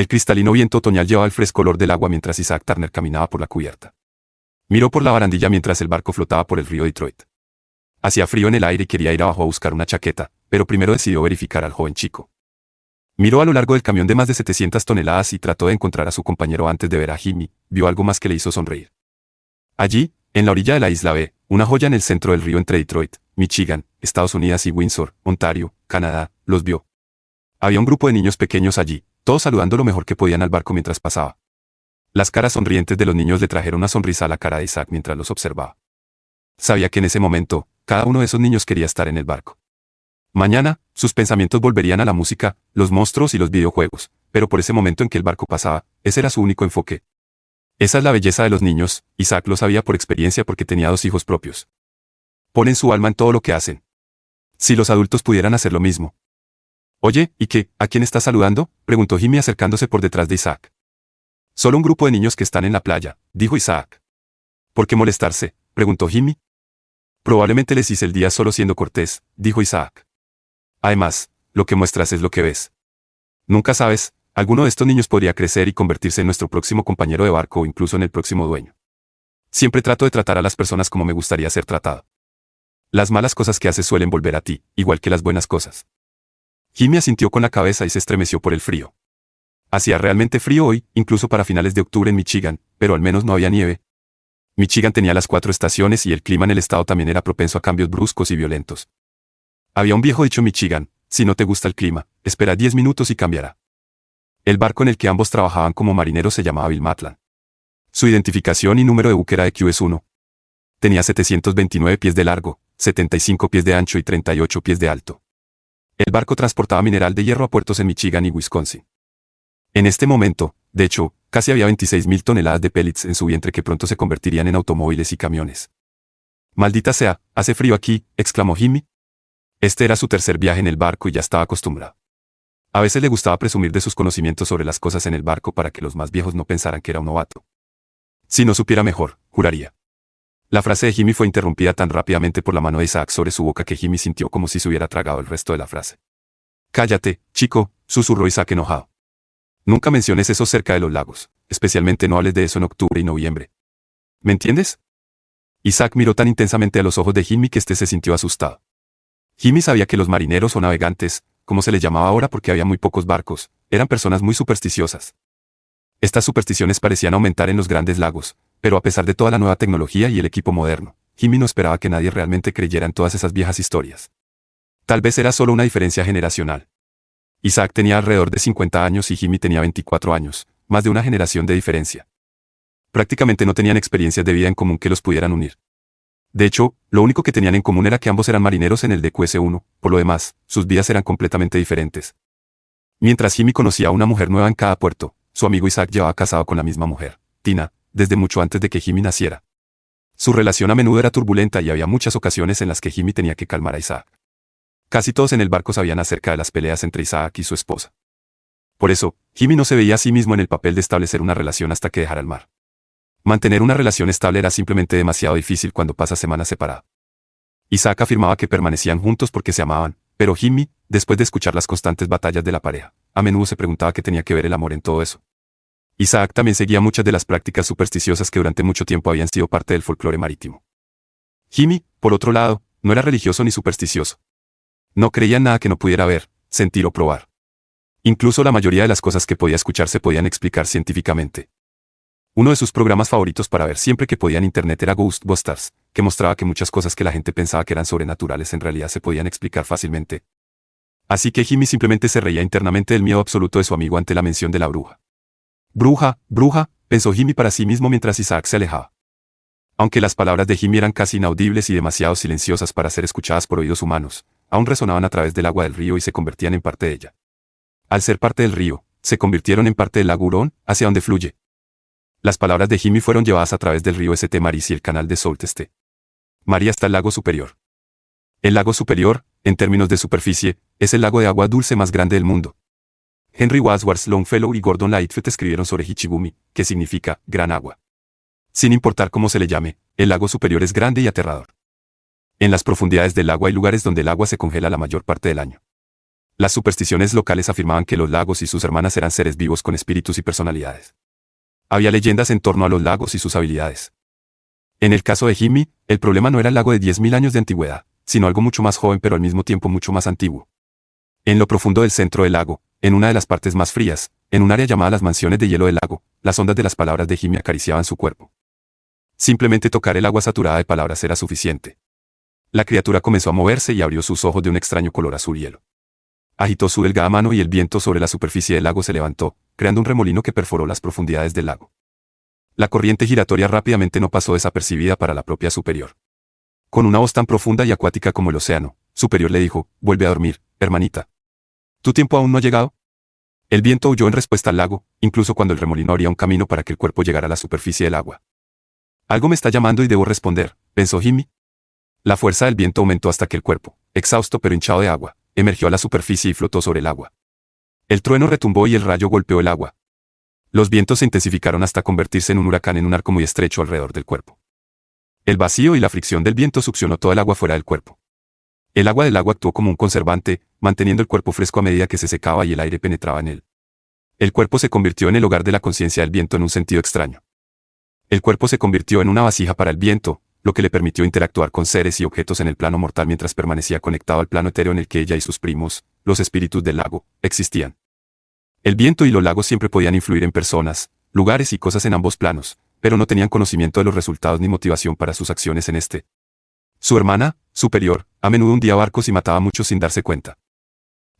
El cristalino viento otoñal llevaba el fresco olor del agua mientras Isaac Turner caminaba por la cubierta. Miró por la barandilla mientras el barco flotaba por el río Detroit. Hacía frío en el aire y quería ir abajo a buscar una chaqueta, pero primero decidió verificar al joven chico. Miró a lo largo del camión de más de 700 toneladas y trató de encontrar a su compañero antes de ver a Jimmy. Vio algo más que le hizo sonreír. Allí, en la orilla de la isla B, una joya en el centro del río entre Detroit, Michigan, Estados Unidos y Windsor, Ontario, Canadá, los vio. Había un grupo de niños pequeños allí, todos saludando lo mejor que podían al barco mientras pasaba. Las caras sonrientes de los niños le trajeron una sonrisa a la cara de Isaac mientras los observaba. Sabía que en ese momento, cada uno de esos niños quería estar en el barco. Mañana, sus pensamientos volverían a la música, los monstruos y los videojuegos, pero por ese momento en que el barco pasaba, ese era su único enfoque. Esa es la belleza de los niños, Isaac lo sabía por experiencia porque tenía 2 hijos propios. Ponen su alma en todo lo que hacen. Si los adultos pudieran hacer lo mismo. Oye, ¿y qué? ¿A quién estás saludando?, preguntó Jimmy acercándose por detrás de Isaac. Solo un grupo de niños que están en la playa, dijo Isaac. ¿Por qué molestarse?, preguntó Jimmy. Probablemente les hice el día solo siendo cortés, dijo Isaac. Además, lo que muestras es lo que ves. Nunca sabes, alguno de estos niños podría crecer y convertirse en nuestro próximo compañero de barco o incluso en el próximo dueño. Siempre trato de tratar a las personas como me gustaría ser tratado. Las malas cosas que haces suelen volver a ti, igual que las buenas cosas. Jimmy asintió con la cabeza y se estremeció por el frío. Hacía realmente frío hoy, incluso para finales de octubre en Michigan, pero al menos no había nieve. Michigan tenía las 4 estaciones y el clima en el estado también era propenso a cambios bruscos y violentos. Había un viejo dicho en Michigan: si no te gusta el clima, espera 10 minutos y cambiará. El barco en el que ambos trabajaban como marineros se llamaba Bill Matlan. Su identificación y número de buque era EQS-1. Tenía 729 pies de largo, 75 pies de ancho y 38 pies de alto. El barco transportaba mineral de hierro a puertos en Michigan y Wisconsin. En este momento, de hecho, casi había 26.000 toneladas de pellets en su vientre que pronto se convertirían en automóviles y camiones. «Maldita sea, hace frío aquí», exclamó Jimmy. Este era su tercer viaje en el barco y ya estaba acostumbrado. A veces le gustaba presumir de sus conocimientos sobre las cosas en el barco para que los más viejos no pensaran que era un novato. Si no supiera mejor, juraría. La frase de Jimmy fue interrumpida tan rápidamente por la mano de Isaac sobre su boca que Jimmy sintió como si se hubiera tragado el resto de la frase. «Cállate, chico», susurró Isaac enojado. «Nunca menciones eso cerca de los lagos, especialmente no hables de eso en octubre y noviembre. ¿Me entiendes?» Isaac miró tan intensamente a los ojos de Jimmy que éste se sintió asustado. Jimmy sabía que los marineros o navegantes, como se les llamaba ahora porque había muy pocos barcos, eran personas muy supersticiosas. Estas supersticiones parecían aumentar en los grandes lagos, pero a pesar de toda la nueva tecnología y el equipo moderno, Jimmy no esperaba que nadie realmente creyera en todas esas viejas historias. Tal vez era solo una diferencia generacional. Isaac tenía alrededor de 50 años y Jimmy tenía 24 años, más de una generación de diferencia. Prácticamente no tenían experiencias de vida en común que los pudieran unir. De hecho, lo único que tenían en común era que ambos eran marineros en el DQS-1, por lo demás, sus vidas eran completamente diferentes. Mientras Jimmy conocía a una mujer nueva en cada puerto, su amigo Isaac llevaba casado con la misma mujer, Tina, desde mucho antes de que Jimmy naciera. Su relación a menudo era turbulenta y había muchas ocasiones en las que Jimmy tenía que calmar a Isaac. Casi todos en el barco sabían acerca de las peleas entre Isaac y su esposa. Por eso, Jimmy no se veía a sí mismo en el papel de establecer una relación hasta que dejara el mar. Mantener una relación estable era simplemente demasiado difícil cuando pasas semanas separadas. Isaac afirmaba que permanecían juntos porque se amaban, pero Jimmy, después de escuchar las constantes batallas de la pareja, a menudo se preguntaba qué tenía que ver el amor en todo eso. Isaac también seguía muchas de las prácticas supersticiosas que durante mucho tiempo habían sido parte del folclore marítimo. Jimmy, por otro lado, no era religioso ni supersticioso. No creía en nada que no pudiera ver, sentir o probar. Incluso la mayoría de las cosas que podía escuchar se podían explicar científicamente. Uno de sus programas favoritos para ver siempre que podía en internet era Ghostbusters, que mostraba que muchas cosas que la gente pensaba que eran sobrenaturales en realidad se podían explicar fácilmente. Así que Jimmy simplemente se reía internamente del miedo absoluto de su amigo ante la mención de la bruja. «Bruja, bruja», pensó Jimmy para sí mismo mientras Isaac se alejaba. Aunque las palabras de Jimmy eran casi inaudibles y demasiado silenciosas para ser escuchadas por oídos humanos, aún resonaban a través del agua del río y se convertían en parte de ella. Al ser parte del río, se convirtieron en parte del lago Hurón, hacia donde fluye. Las palabras de Jimmy fueron llevadas a través del río St. Mary's y el canal de Sault Ste. Marie hasta el lago superior. El lago superior, en términos de superficie, es el lago de agua dulce más grande del mundo. Henry Wadsworth Longfellow y Gordon Lightfoot escribieron sobre Hichigumi, que significa gran agua. Sin importar cómo se le llame, el lago superior es grande y aterrador. En las profundidades del lago hay lugares donde el agua se congela la mayor parte del año. Las supersticiones locales afirmaban que los lagos y sus hermanas eran seres vivos con espíritus y personalidades. Había leyendas en torno a los lagos y sus habilidades. En el caso de Jimmy, el problema no era el lago de 10.000 años de antigüedad, sino algo mucho más joven pero al mismo tiempo mucho más antiguo. En lo profundo del centro del lago, en una de las partes más frías, en un área llamada las mansiones de hielo del lago, las ondas de las palabras de Jimmy acariciaban su cuerpo. Simplemente tocar el agua saturada de palabras era suficiente. La criatura comenzó a moverse y abrió sus ojos de un extraño color azul hielo. Agitó su delgada mano y el viento sobre la superficie del lago se levantó, creando un remolino que perforó las profundidades del lago. La corriente giratoria rápidamente no pasó desapercibida para la propia superior. Con una voz tan profunda y acuática como el océano, superior le dijo, vuelve a dormir, hermanita. ¿Tu tiempo aún no ha llegado? El viento huyó en respuesta al lago, incluso cuando el remolino abría un camino para que el cuerpo llegara a la superficie del agua. Algo me está llamando y debo responder, pensó Jimmy. La fuerza del viento aumentó hasta que el cuerpo, exhausto pero hinchado de agua, emergió a la superficie y flotó sobre el agua. El trueno retumbó y el rayo golpeó el agua. Los vientos se intensificaron hasta convertirse en un huracán en un arco muy estrecho alrededor del cuerpo. El vacío y la fricción del viento succionó todo el agua fuera del cuerpo. El agua del lago actuó como un conservante, manteniendo el cuerpo fresco a medida que se secaba y el aire penetraba en él. El cuerpo se convirtió en el hogar de la conciencia del viento en un sentido extraño. El cuerpo se convirtió en una vasija para el viento, lo que le permitió interactuar con seres y objetos en el plano mortal mientras permanecía conectado al plano etéreo en el que ella y sus primos, los espíritus del lago, existían. El viento y los lagos siempre podían influir en personas, lugares y cosas en ambos planos, pero no tenían conocimiento de los resultados ni motivación para sus acciones en este. Su hermana, superior, a menudo hundía barcos y mataba a muchos sin darse cuenta.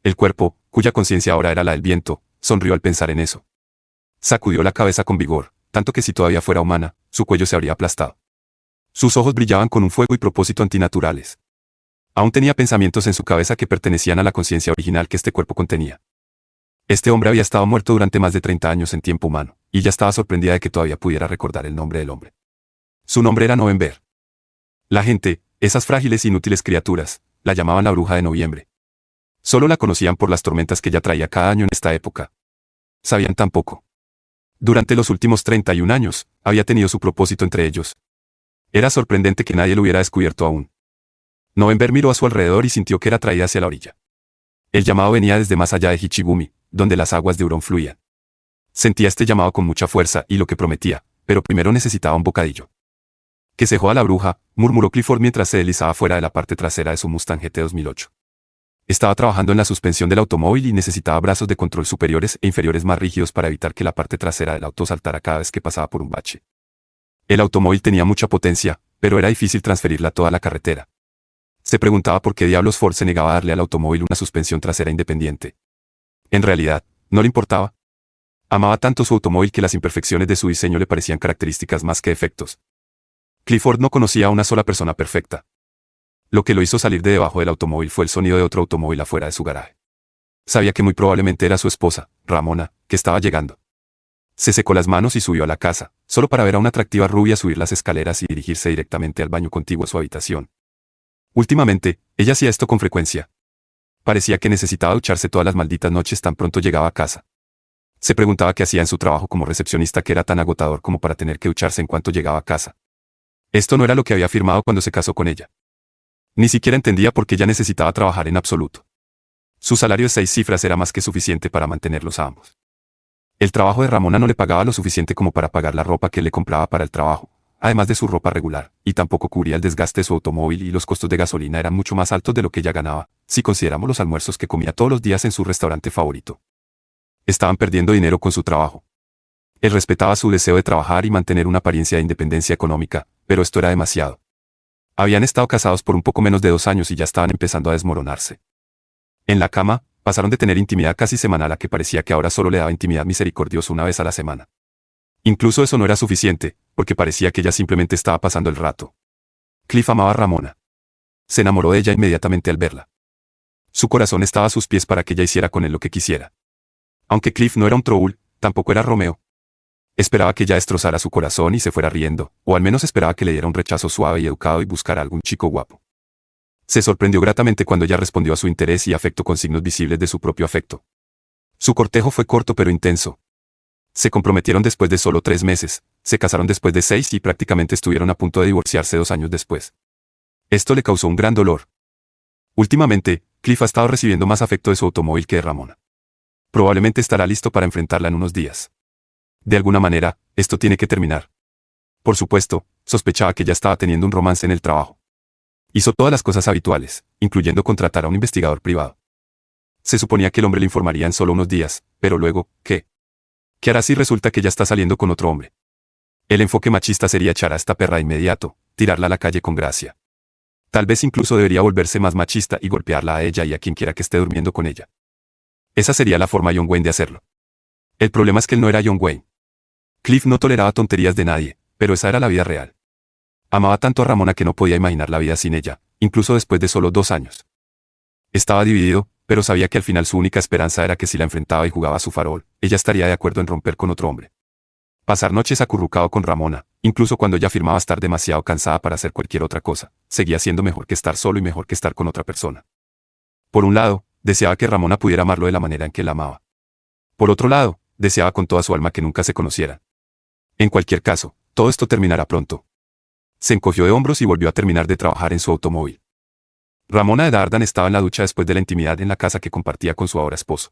El cuerpo, cuya conciencia ahora era la del viento, sonrió al pensar en eso. Sacudió la cabeza con vigor, tanto que si todavía fuera humana, su cuello se habría aplastado. Sus ojos brillaban con un fuego y propósito antinaturales. Aún tenía pensamientos en su cabeza que pertenecían a la conciencia original que este cuerpo contenía. Este hombre había estado muerto durante más de 30 años en tiempo humano, y ella estaba sorprendida de que todavía pudiera recordar el nombre del hombre. Su nombre era November. La gente, esas frágiles e inútiles criaturas, la llamaban la bruja de noviembre. Solo la conocían por las tormentas que ella traía cada año en esta época. Sabían tan poco. Durante los últimos 31 años, había tenido su propósito entre ellos. Era sorprendente que nadie lo hubiera descubierto aún. November miró a su alrededor y sintió que era atraída hacia la orilla. El llamado venía desde más allá de Hichigumi, donde las aguas de Hurón fluían. Sentía este llamado con mucha fuerza y lo que prometía, pero primero necesitaba un bocadillo. Que se joda la bruja, murmuró Clifford mientras se deslizaba fuera de la parte trasera de su Mustang GT 2008. Estaba trabajando en la suspensión del automóvil y necesitaba brazos de control superiores e inferiores más rígidos para evitar que la parte trasera del auto saltara cada vez que pasaba por un bache. El automóvil tenía mucha potencia, pero era difícil transferirla a toda la carretera. Se preguntaba por qué diablos Ford se negaba a darle al automóvil una suspensión trasera independiente. En realidad, no le importaba. Amaba tanto su automóvil que las imperfecciones de su diseño le parecían características más que defectos. Clifford no conocía a una sola persona perfecta. Lo que lo hizo salir de debajo del automóvil fue el sonido de otro automóvil afuera de su garaje. Sabía que muy probablemente era su esposa, Ramona, que estaba llegando. Se secó las manos y subió a la casa, solo para ver a una atractiva rubia subir las escaleras y dirigirse directamente al baño contiguo a su habitación. Últimamente, ella hacía esto con frecuencia. Parecía que necesitaba ducharse todas las malditas noches tan pronto llegaba a casa. Se preguntaba qué hacía en su trabajo como recepcionista que era tan agotador como para tener que ducharse en cuanto llegaba a casa. Esto no era lo que había afirmado cuando se casó con ella. Ni siquiera entendía por qué ella necesitaba trabajar en absoluto. Su salario de 6 cifras era más que suficiente para mantenerlos a ambos. El trabajo de Ramona no le pagaba lo suficiente como para pagar la ropa que le compraba para el trabajo, además de su ropa regular, y tampoco cubría el desgaste de su automóvil y los costos de gasolina eran mucho más altos de lo que ella ganaba, si consideramos los almuerzos que comía todos los días en su restaurante favorito. Estaban perdiendo dinero con su trabajo. Él respetaba su deseo de trabajar y mantener una apariencia de independencia económica, pero esto era demasiado. Habían estado casados por un poco menos de 2 años y ya estaban empezando a desmoronarse. En la cama, pasaron de tener intimidad casi semanal a que parecía que ahora solo le daba intimidad misericordiosa una vez a la semana. Incluso eso no era suficiente, porque parecía que ella simplemente estaba pasando el rato. Cliff amaba a Ramona. Se enamoró de ella inmediatamente al verla. Su corazón estaba a sus pies para que ella hiciera con él lo que quisiera. Aunque Cliff no era un troll, tampoco era Romeo. Esperaba que ella destrozara su corazón y se fuera riendo, o al menos esperaba que le diera un rechazo suave y educado y buscara a algún chico guapo. Se sorprendió gratamente cuando ella respondió a su interés y afecto con signos visibles de su propio afecto. Su cortejo fue corto pero intenso. Se comprometieron después de solo 3 meses, se casaron después de 6 y prácticamente estuvieron a punto de divorciarse 2 años después. Esto le causó un gran dolor. Últimamente, Cliff ha estado recibiendo más afecto de su automóvil que de Ramona. Probablemente estará listo para enfrentarla en unos días. De alguna manera, esto tiene que terminar. Por supuesto, sospechaba que ella estaba teniendo un romance en el trabajo. Hizo todas las cosas habituales, incluyendo contratar a un investigador privado. Se suponía que el hombre le informaría en solo unos días, pero luego, ¿qué? ¿Qué hará si resulta que ella está saliendo con otro hombre? El enfoque machista sería echar a esta perra de inmediato, tirarla a la calle con gracia. Tal vez incluso debería volverse más machista y golpearla a ella y a quien quiera que esté durmiendo con ella. Esa sería la forma John Wayne de hacerlo. El problema es que él no era John Wayne. Cliff no toleraba tonterías de nadie, pero esa era la vida real. Amaba tanto a Ramona que no podía imaginar la vida sin ella, incluso después de solo 2 años. Estaba dividido, pero sabía que al final su única esperanza era que si la enfrentaba y jugaba a su farol, ella estaría de acuerdo en romper con otro hombre. Pasar noches acurrucado con Ramona, incluso cuando ella afirmaba estar demasiado cansada para hacer cualquier otra cosa, seguía siendo mejor que estar solo y mejor que estar con otra persona. Por un lado, deseaba que Ramona pudiera amarlo de la manera en que la amaba. Por otro lado, deseaba con toda su alma que nunca se conocieran. En cualquier caso, todo esto terminará pronto. Se encogió de hombros y volvió a terminar de trabajar en su automóvil. Ramona de Dardan estaba en la ducha después de la intimidad en la casa que compartía con su ahora esposo.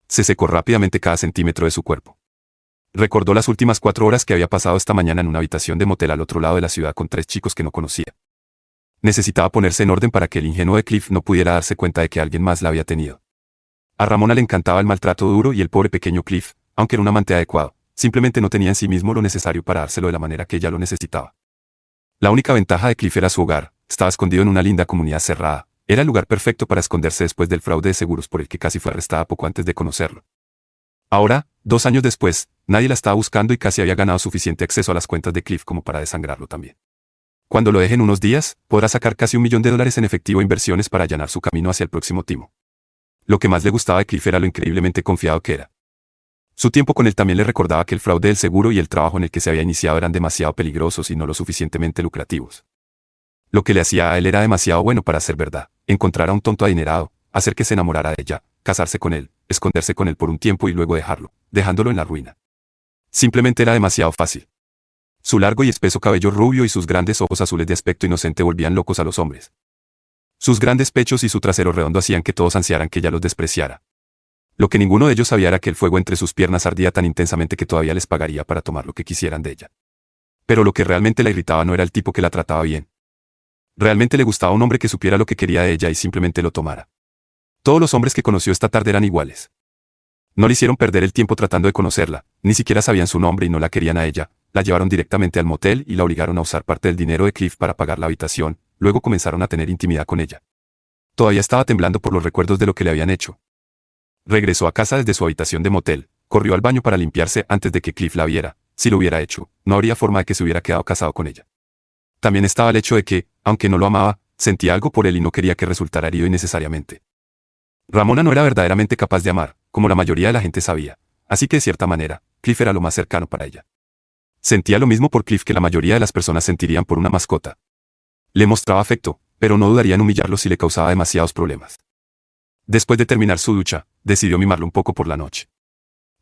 Se secó rápidamente cada centímetro de su cuerpo. Recordó las últimas 4 horas que había pasado esta mañana en una habitación de motel al otro lado de la ciudad con 3 chicos que no conocía. Necesitaba ponerse en orden para que el ingenuo de Cliff no pudiera darse cuenta de que alguien más la había tenido. A Ramona le encantaba el maltrato duro y el pobre pequeño Cliff, aunque era un amante adecuado, simplemente no tenía en sí mismo lo necesario para dárselo de la manera que ella lo necesitaba. La única ventaja de Cliff era su hogar, estaba escondido en una linda comunidad cerrada, era el lugar perfecto para esconderse después del fraude de seguros por el que casi fue arrestada poco antes de conocerlo. Ahora, 2 años después, nadie la estaba buscando y casi había ganado suficiente acceso a las cuentas de Cliff como para desangrarlo también. Cuando lo dejen unos días, podrá sacar casi $1 millón en efectivo e inversiones para allanar su camino hacia el próximo timo. Lo que más le gustaba de Cliff era lo increíblemente confiado que era. Su tiempo con él también le recordaba que el fraude del seguro y el trabajo en el que se había iniciado eran demasiado peligrosos y no lo suficientemente lucrativos. Lo que le hacía a él era demasiado bueno para ser verdad, encontrar a un tonto adinerado, hacer que se enamorara de ella, casarse con él, esconderse con él por un tiempo y luego dejarlo, dejándolo en la ruina. Simplemente era demasiado fácil. Su largo y espeso cabello rubio y sus grandes ojos azules de aspecto inocente volvían locos a los hombres. Sus grandes pechos y su trasero redondo hacían que todos ansiaran que ella los despreciara. Lo que ninguno de ellos sabía era que el fuego entre sus piernas ardía tan intensamente que todavía les pagaría para tomar lo que quisieran de ella. Pero lo que realmente la irritaba no era el tipo que la trataba bien. Realmente le gustaba un hombre que supiera lo que quería de ella y simplemente lo tomara. Todos los hombres que conoció esta tarde eran iguales. No le hicieron perder el tiempo tratando de conocerla, ni siquiera sabían su nombre y no la querían a ella, la llevaron directamente al motel y la obligaron a usar parte del dinero de Cliff para pagar la habitación, luego comenzaron a tener intimidad con ella. Todavía estaba temblando por los recuerdos de lo que le habían hecho. Regresó a casa desde su habitación de motel, corrió al baño para limpiarse antes de que Cliff la viera. Si lo hubiera hecho, no habría forma de que se hubiera quedado casado con ella. También estaba el hecho de que, aunque no lo amaba, sentía algo por él y no quería que resultara herido innecesariamente. Ramona no era verdaderamente capaz de amar, como la mayoría de la gente sabía, así que de cierta manera, Cliff era lo más cercano para ella. Sentía lo mismo por Cliff que la mayoría de las personas sentirían por una mascota. Le mostraba afecto, pero no dudaría en humillarlo si le causaba demasiados problemas. Después de terminar su ducha, decidió mimarlo un poco por la noche.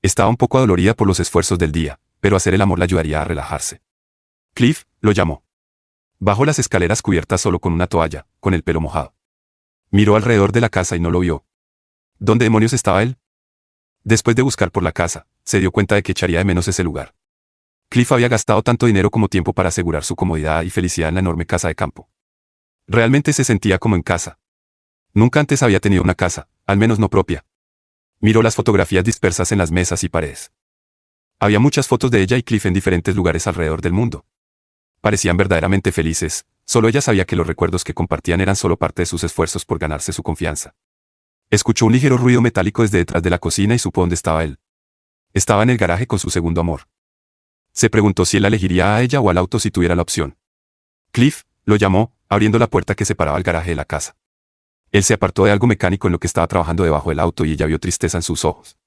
Estaba un poco adolorida por los esfuerzos del día, pero hacer el amor la ayudaría a relajarse. Cliff, lo llamó. Bajó las escaleras cubiertas solo con una toalla, con el pelo mojado. Miró alrededor de la casa y no lo vio. ¿Dónde demonios estaba él? Después de buscar por la casa, se dio cuenta de que echaría de menos ese lugar. Cliff había gastado tanto dinero como tiempo para asegurar su comodidad y felicidad en la enorme casa de campo. Realmente se sentía como en casa. Nunca antes había tenido una casa, al menos no propia. Miró las fotografías dispersas en las mesas y paredes. Había muchas fotos de ella y Cliff en diferentes lugares alrededor del mundo. Parecían verdaderamente felices, solo ella sabía que los recuerdos que compartían eran solo parte de sus esfuerzos por ganarse su confianza. Escuchó un ligero ruido metálico desde detrás de la cocina y supo dónde estaba él. Estaba en el garaje con su segundo amor. Se preguntó si él elegiría a ella o al auto si tuviera la opción. Cliff, lo llamó, abriendo la puerta que separaba el garaje de la casa. Él se apartó de algo mecánico en lo que estaba trabajando debajo del auto y ella vio tristeza en sus ojos.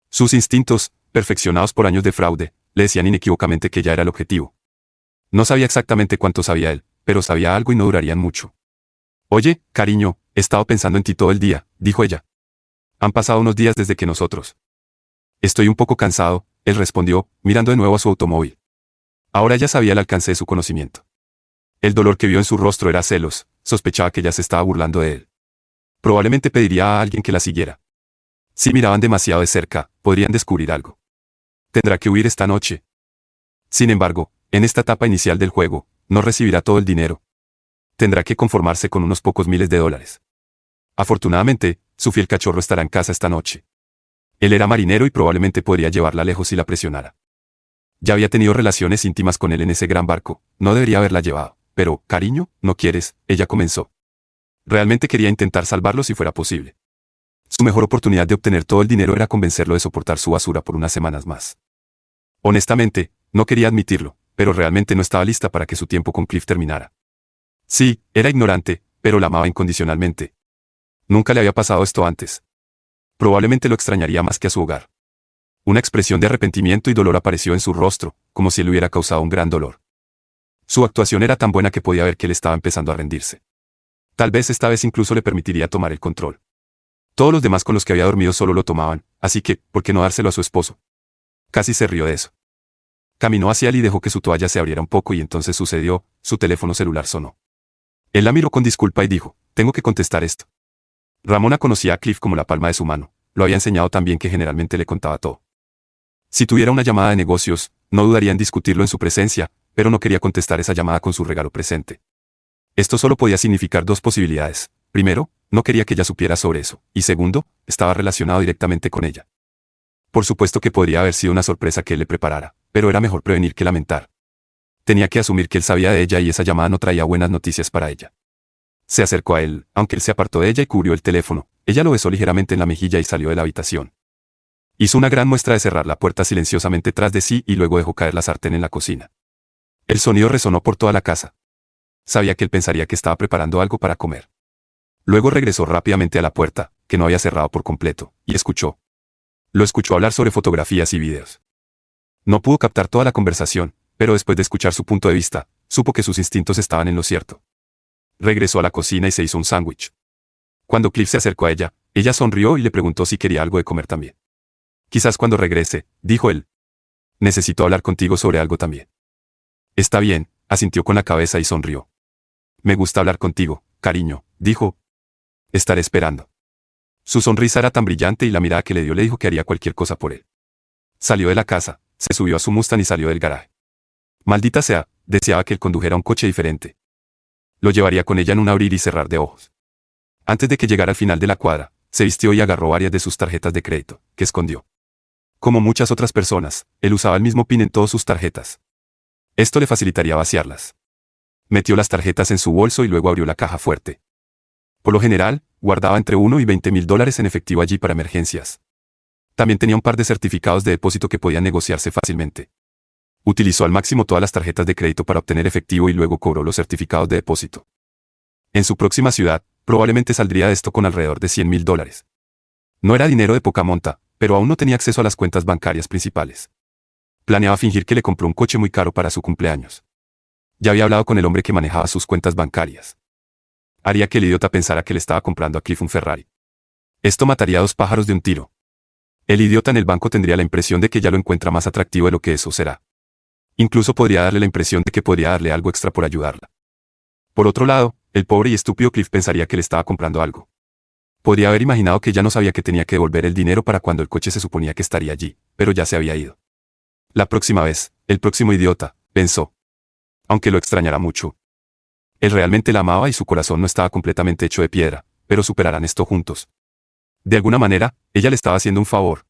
Sus instintos, perfeccionados por años de fraude, le decían inequívocamente que ella era el objetivo. No sabía exactamente cuánto sabía él, pero sabía algo y no durarían mucho. Oye, cariño, he estado pensando en ti todo el día, dijo ella. Han pasado unos días desde que nosotros. Estoy un poco cansado, él respondió, mirando de nuevo a su automóvil. Ahora ya sabía el alcance de su conocimiento. El dolor que vio en su rostro era celos, sospechaba que ella se estaba burlando de él. Probablemente pediría a alguien que la siguiera. Si miraban demasiado de cerca, podrían descubrir algo. Tendrá que huir esta noche. Sin embargo, en esta etapa inicial del juego, no recibirá todo el dinero. Tendrá que conformarse con unos pocos miles de dólares. Afortunadamente, su fiel cachorro estará en casa esta noche. Él era marinero y probablemente podría llevarla lejos si la presionara. Ya había tenido relaciones íntimas con él en ese gran barco, no debería haberla llevado. Pero, cariño, ¿no quieres? Ella comenzó. Realmente quería intentar salvarlo si fuera posible. Su mejor oportunidad de obtener todo el dinero era convencerlo de soportar su basura por unas semanas más. Honestamente, no quería admitirlo, pero realmente no estaba lista para que su tiempo con Cliff terminara. Sí, era ignorante, pero la amaba incondicionalmente. Nunca le había pasado esto antes. Probablemente lo extrañaría más que a su hogar. Una expresión de arrepentimiento y dolor apareció en su rostro, como si él hubiera causado un gran dolor. Su actuación era tan buena que podía ver que él estaba empezando a rendirse. Tal vez esta vez incluso le permitiría tomar el control. Todos los demás con los que había dormido solo lo tomaban, así que, ¿por qué no dárselo a su esposo? Casi se rió de eso. Caminó hacia él y dejó que su toalla se abriera un poco y entonces sucedió, su teléfono celular sonó. Él la miró con disculpa y dijo, tengo que contestar esto. Ramona conocía a Cliff como la palma de su mano, lo había enseñado tan bien que generalmente le contaba todo. Si tuviera una llamada de negocios, no dudaría en discutirlo en su presencia, pero no quería contestar esa llamada con su regalo presente. Esto solo podía significar dos posibilidades. Primero, no quería que ella supiera sobre eso, y segundo, estaba relacionado directamente con ella. Por supuesto que podría haber sido una sorpresa que él le preparara, pero era mejor prevenir que lamentar. Tenía que asumir que él sabía de ella y esa llamada no traía buenas noticias para ella. Se acercó a él, aunque él se apartó de ella y cubrió el teléfono. Ella lo besó ligeramente en la mejilla y salió de la habitación. Hizo una gran muestra de cerrar la puerta silenciosamente tras de sí y luego dejó caer la sartén en la cocina. El sonido resonó por toda la casa. Sabía que él pensaría que estaba preparando algo para comer. Luego regresó rápidamente a la puerta, que no había cerrado por completo, y escuchó. Lo escuchó hablar sobre fotografías y videos. No pudo captar toda la conversación, pero después de escuchar su punto de vista, supo que sus instintos estaban en lo cierto. Regresó a la cocina y se hizo un sándwich. Cuando Cliff se acercó a ella, ella sonrió y le preguntó si quería algo de comer también. Quizás cuando regrese, dijo él. Necesito hablar contigo sobre algo también. Está bien, asintió con la cabeza y sonrió. Me gusta hablar contigo, cariño, dijo. Estaré esperando. Su sonrisa era tan brillante y la mirada que le dio le dijo que haría cualquier cosa por él. Salió de la casa, se subió a su Mustang y salió del garaje. Maldita sea, deseaba que él condujera un coche diferente. Lo llevaría con ella en un abrir y cerrar de ojos. Antes de que llegara al final de la cuadra, se vistió y agarró varias de sus tarjetas de crédito, que escondió. Como muchas otras personas, él usaba el mismo PIN en todas sus tarjetas. Esto le facilitaría vaciarlas. Metió las tarjetas en su bolso y luego abrió la caja fuerte. Por lo general, guardaba entre $1 y $20,000 en efectivo allí para emergencias. También tenía un par de certificados de depósito que podían negociarse fácilmente. Utilizó al máximo todas las tarjetas de crédito para obtener efectivo y luego cobró los certificados de depósito. En su próxima ciudad, probablemente saldría de esto con alrededor de $100,000. No era dinero de poca monta, pero aún no tenía acceso a las cuentas bancarias principales. Planeaba fingir que le compró un coche muy caro para su cumpleaños. Ya había hablado con el hombre que manejaba sus cuentas bancarias. Haría que el idiota pensara que le estaba comprando a Cliff un Ferrari. Esto mataría a dos pájaros de un tiro. El idiota en el banco tendría la impresión de que ya lo encuentra más atractivo de lo que eso será. Incluso podría darle la impresión de que podría darle algo extra por ayudarla. Por otro lado, el pobre y estúpido Cliff pensaría que le estaba comprando algo. Podría haber imaginado que ya no sabía que tenía que devolver el dinero para cuando el coche se suponía que estaría allí, pero ya se había ido. La próxima vez, el próximo idiota, pensó. Aunque lo extrañará mucho. Él realmente la amaba y su corazón no estaba completamente hecho de piedra, pero superarán esto juntos. De alguna manera, ella le estaba haciendo un favor.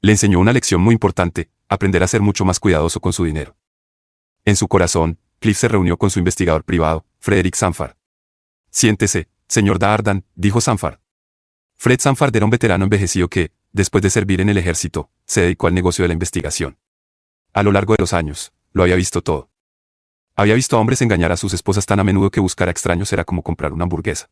Le enseñó una lección muy importante, aprender a ser mucho más cuidadoso con su dinero. En su corazón, Cliff se reunió con su investigador privado, Frederick Sanford. Siéntese, señor Dardan, dijo Sanford. Fred Sanford era un veterano envejecido que, después de servir en el ejército, se dedicó al negocio de la investigación. A lo largo de los años, lo había visto todo. Había visto a hombres engañar a sus esposas tan a menudo que buscar a extraños era como comprar una hamburguesa.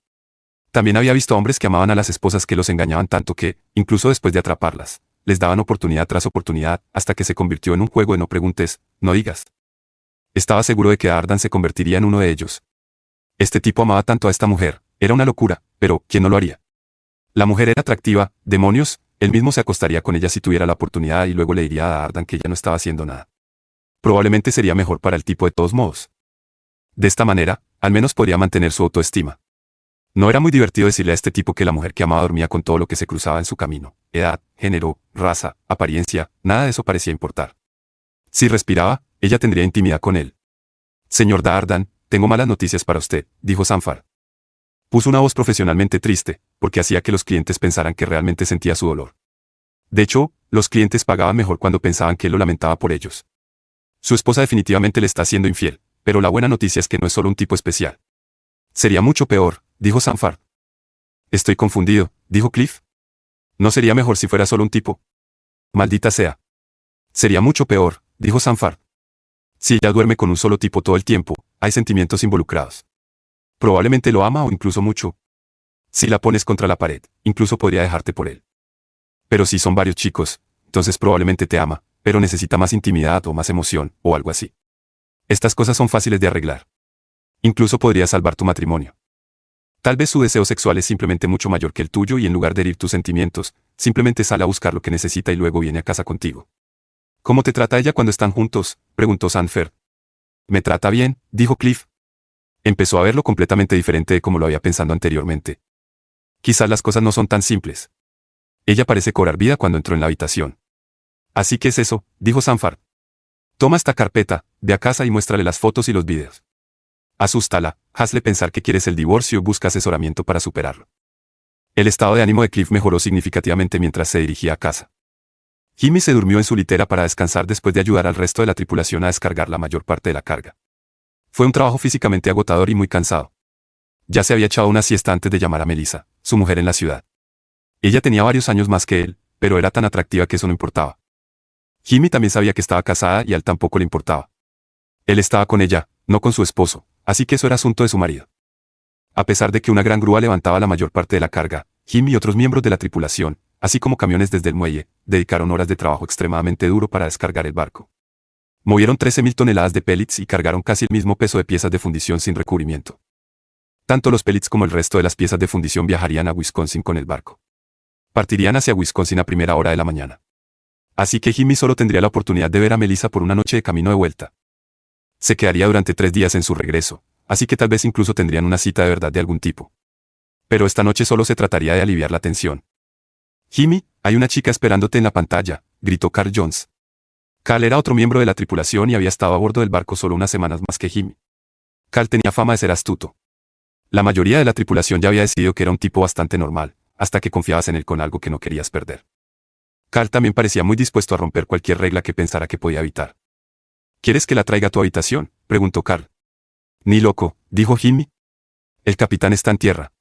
También había visto a hombres que amaban a las esposas que los engañaban tanto que, incluso después de atraparlas, les daban oportunidad tras oportunidad hasta que se convirtió en un juego de no preguntes, no digas. Estaba seguro de que Ardan se convertiría en uno de ellos. Este tipo amaba tanto a esta mujer, era una locura, pero ¿quién no lo haría? La mujer era atractiva, demonios, él mismo se acostaría con ella si tuviera la oportunidad y luego le diría a Ardan que ella no estaba haciendo nada. Probablemente sería mejor para el tipo de todos modos. De esta manera, al menos podría mantener su autoestima. No era muy divertido decirle a este tipo que la mujer que amaba dormía con todo lo que se cruzaba en su camino. Edad, género, raza, apariencia, nada de eso parecía importar. Si respiraba, ella tendría intimidad con él. Señor Dardan, tengo malas noticias para usted, dijo Sanfar. Puso una voz profesionalmente triste, porque hacía que los clientes pensaran que realmente sentía su dolor. De hecho, los clientes pagaban mejor cuando pensaban que él lo lamentaba por ellos. Su esposa definitivamente le está siendo infiel, pero la buena noticia es que no es solo un tipo especial. Sería mucho peor, dijo Sanfar. Estoy confundido, dijo Cliff. ¿No sería mejor si fuera solo un tipo? Maldita sea. Sería mucho peor, dijo Sanfar. Si ella duerme con un solo tipo todo el tiempo, hay sentimientos involucrados. Probablemente lo ama o incluso mucho. Si la pones contra la pared, incluso podría dejarte por él. Pero si son varios chicos, entonces probablemente te ama, pero necesita más intimidad o más emoción, o algo así. Estas cosas son fáciles de arreglar. Incluso podría salvar tu matrimonio. Tal vez su deseo sexual es simplemente mucho mayor que el tuyo y en lugar de herir tus sentimientos, simplemente sale a buscar lo que necesita y luego viene a casa contigo. ¿Cómo te trata ella cuando están juntos?, preguntó Sanford. Me trata bien, dijo Cliff. Empezó a verlo completamente diferente de como lo había pensado anteriormente. Quizás las cosas no son tan simples. Ella parece cobrar vida cuando entró en la habitación. Así que es eso, dijo Sanford. Toma esta carpeta, ve a casa y muéstrale las fotos y los videos. Asústala, hazle pensar que quieres el divorcio y busca asesoramiento para superarlo. El estado de ánimo de Cliff mejoró significativamente mientras se dirigía a casa. Jimmy se durmió en su litera para descansar después de ayudar al resto de la tripulación a descargar la mayor parte de la carga. Fue un trabajo físicamente agotador y muy cansado. Ya se había echado una siesta antes de llamar a Melissa, su mujer en la ciudad. Ella tenía varios años más que él, pero era tan atractiva que eso no importaba. Jimmy también sabía que estaba casada y a él tampoco le importaba. Él estaba con ella, no con su esposo, así que eso era asunto de su marido. A pesar de que una gran grúa levantaba la mayor parte de la carga, Jimmy y otros miembros de la tripulación, así como camiones desde el muelle, dedicaron horas de trabajo extremadamente duro para descargar el barco. Movieron 13.000 toneladas de pellets y cargaron casi el mismo peso de piezas de fundición sin recubrimiento. Tanto los pellets como el resto de las piezas de fundición viajarían a Wisconsin con el barco. Partirían hacia Wisconsin a primera hora de la mañana. Así que Jimmy solo tendría la oportunidad de ver a Melissa por una noche de camino de vuelta. Se quedaría durante 3 días en su regreso, así que tal vez incluso tendrían una cita de verdad de algún tipo. Pero esta noche solo se trataría de aliviar la tensión. Jimmy, hay una chica esperándote en la pantalla, gritó Carl Jones. Carl era otro miembro de la tripulación y había estado a bordo del barco solo unas semanas más que Jimmy. Carl tenía fama de ser astuto. La mayoría de la tripulación ya había decidido que era un tipo bastante normal, hasta que confiabas en él con algo que no querías perder. Carl también parecía muy dispuesto a romper cualquier regla que pensara que podía evitar. ¿Quieres que la traiga a tu habitación?, preguntó Carl. Ni loco, dijo Jimmy. El capitán está en tierra.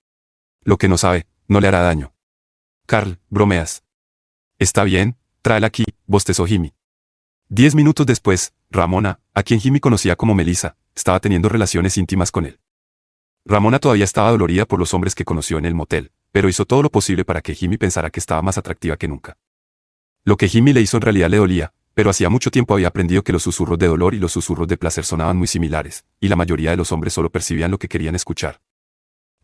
Lo que no sabe, no le hará daño. Carl, bromeas. Está bien, tráela aquí, bostezó Jimmy. 10 minutos después, Ramona, a quien Jimmy conocía como Melissa, estaba teniendo relaciones íntimas con él. Ramona todavía estaba dolorida por los hombres que conoció en el motel, pero hizo todo lo posible para que Jimmy pensara que estaba más atractiva que nunca. Lo que Jimmy le hizo en realidad le dolía, pero hacía mucho tiempo había aprendido que los susurros de dolor y los susurros de placer sonaban muy similares, y la mayoría de los hombres solo percibían lo que querían escuchar.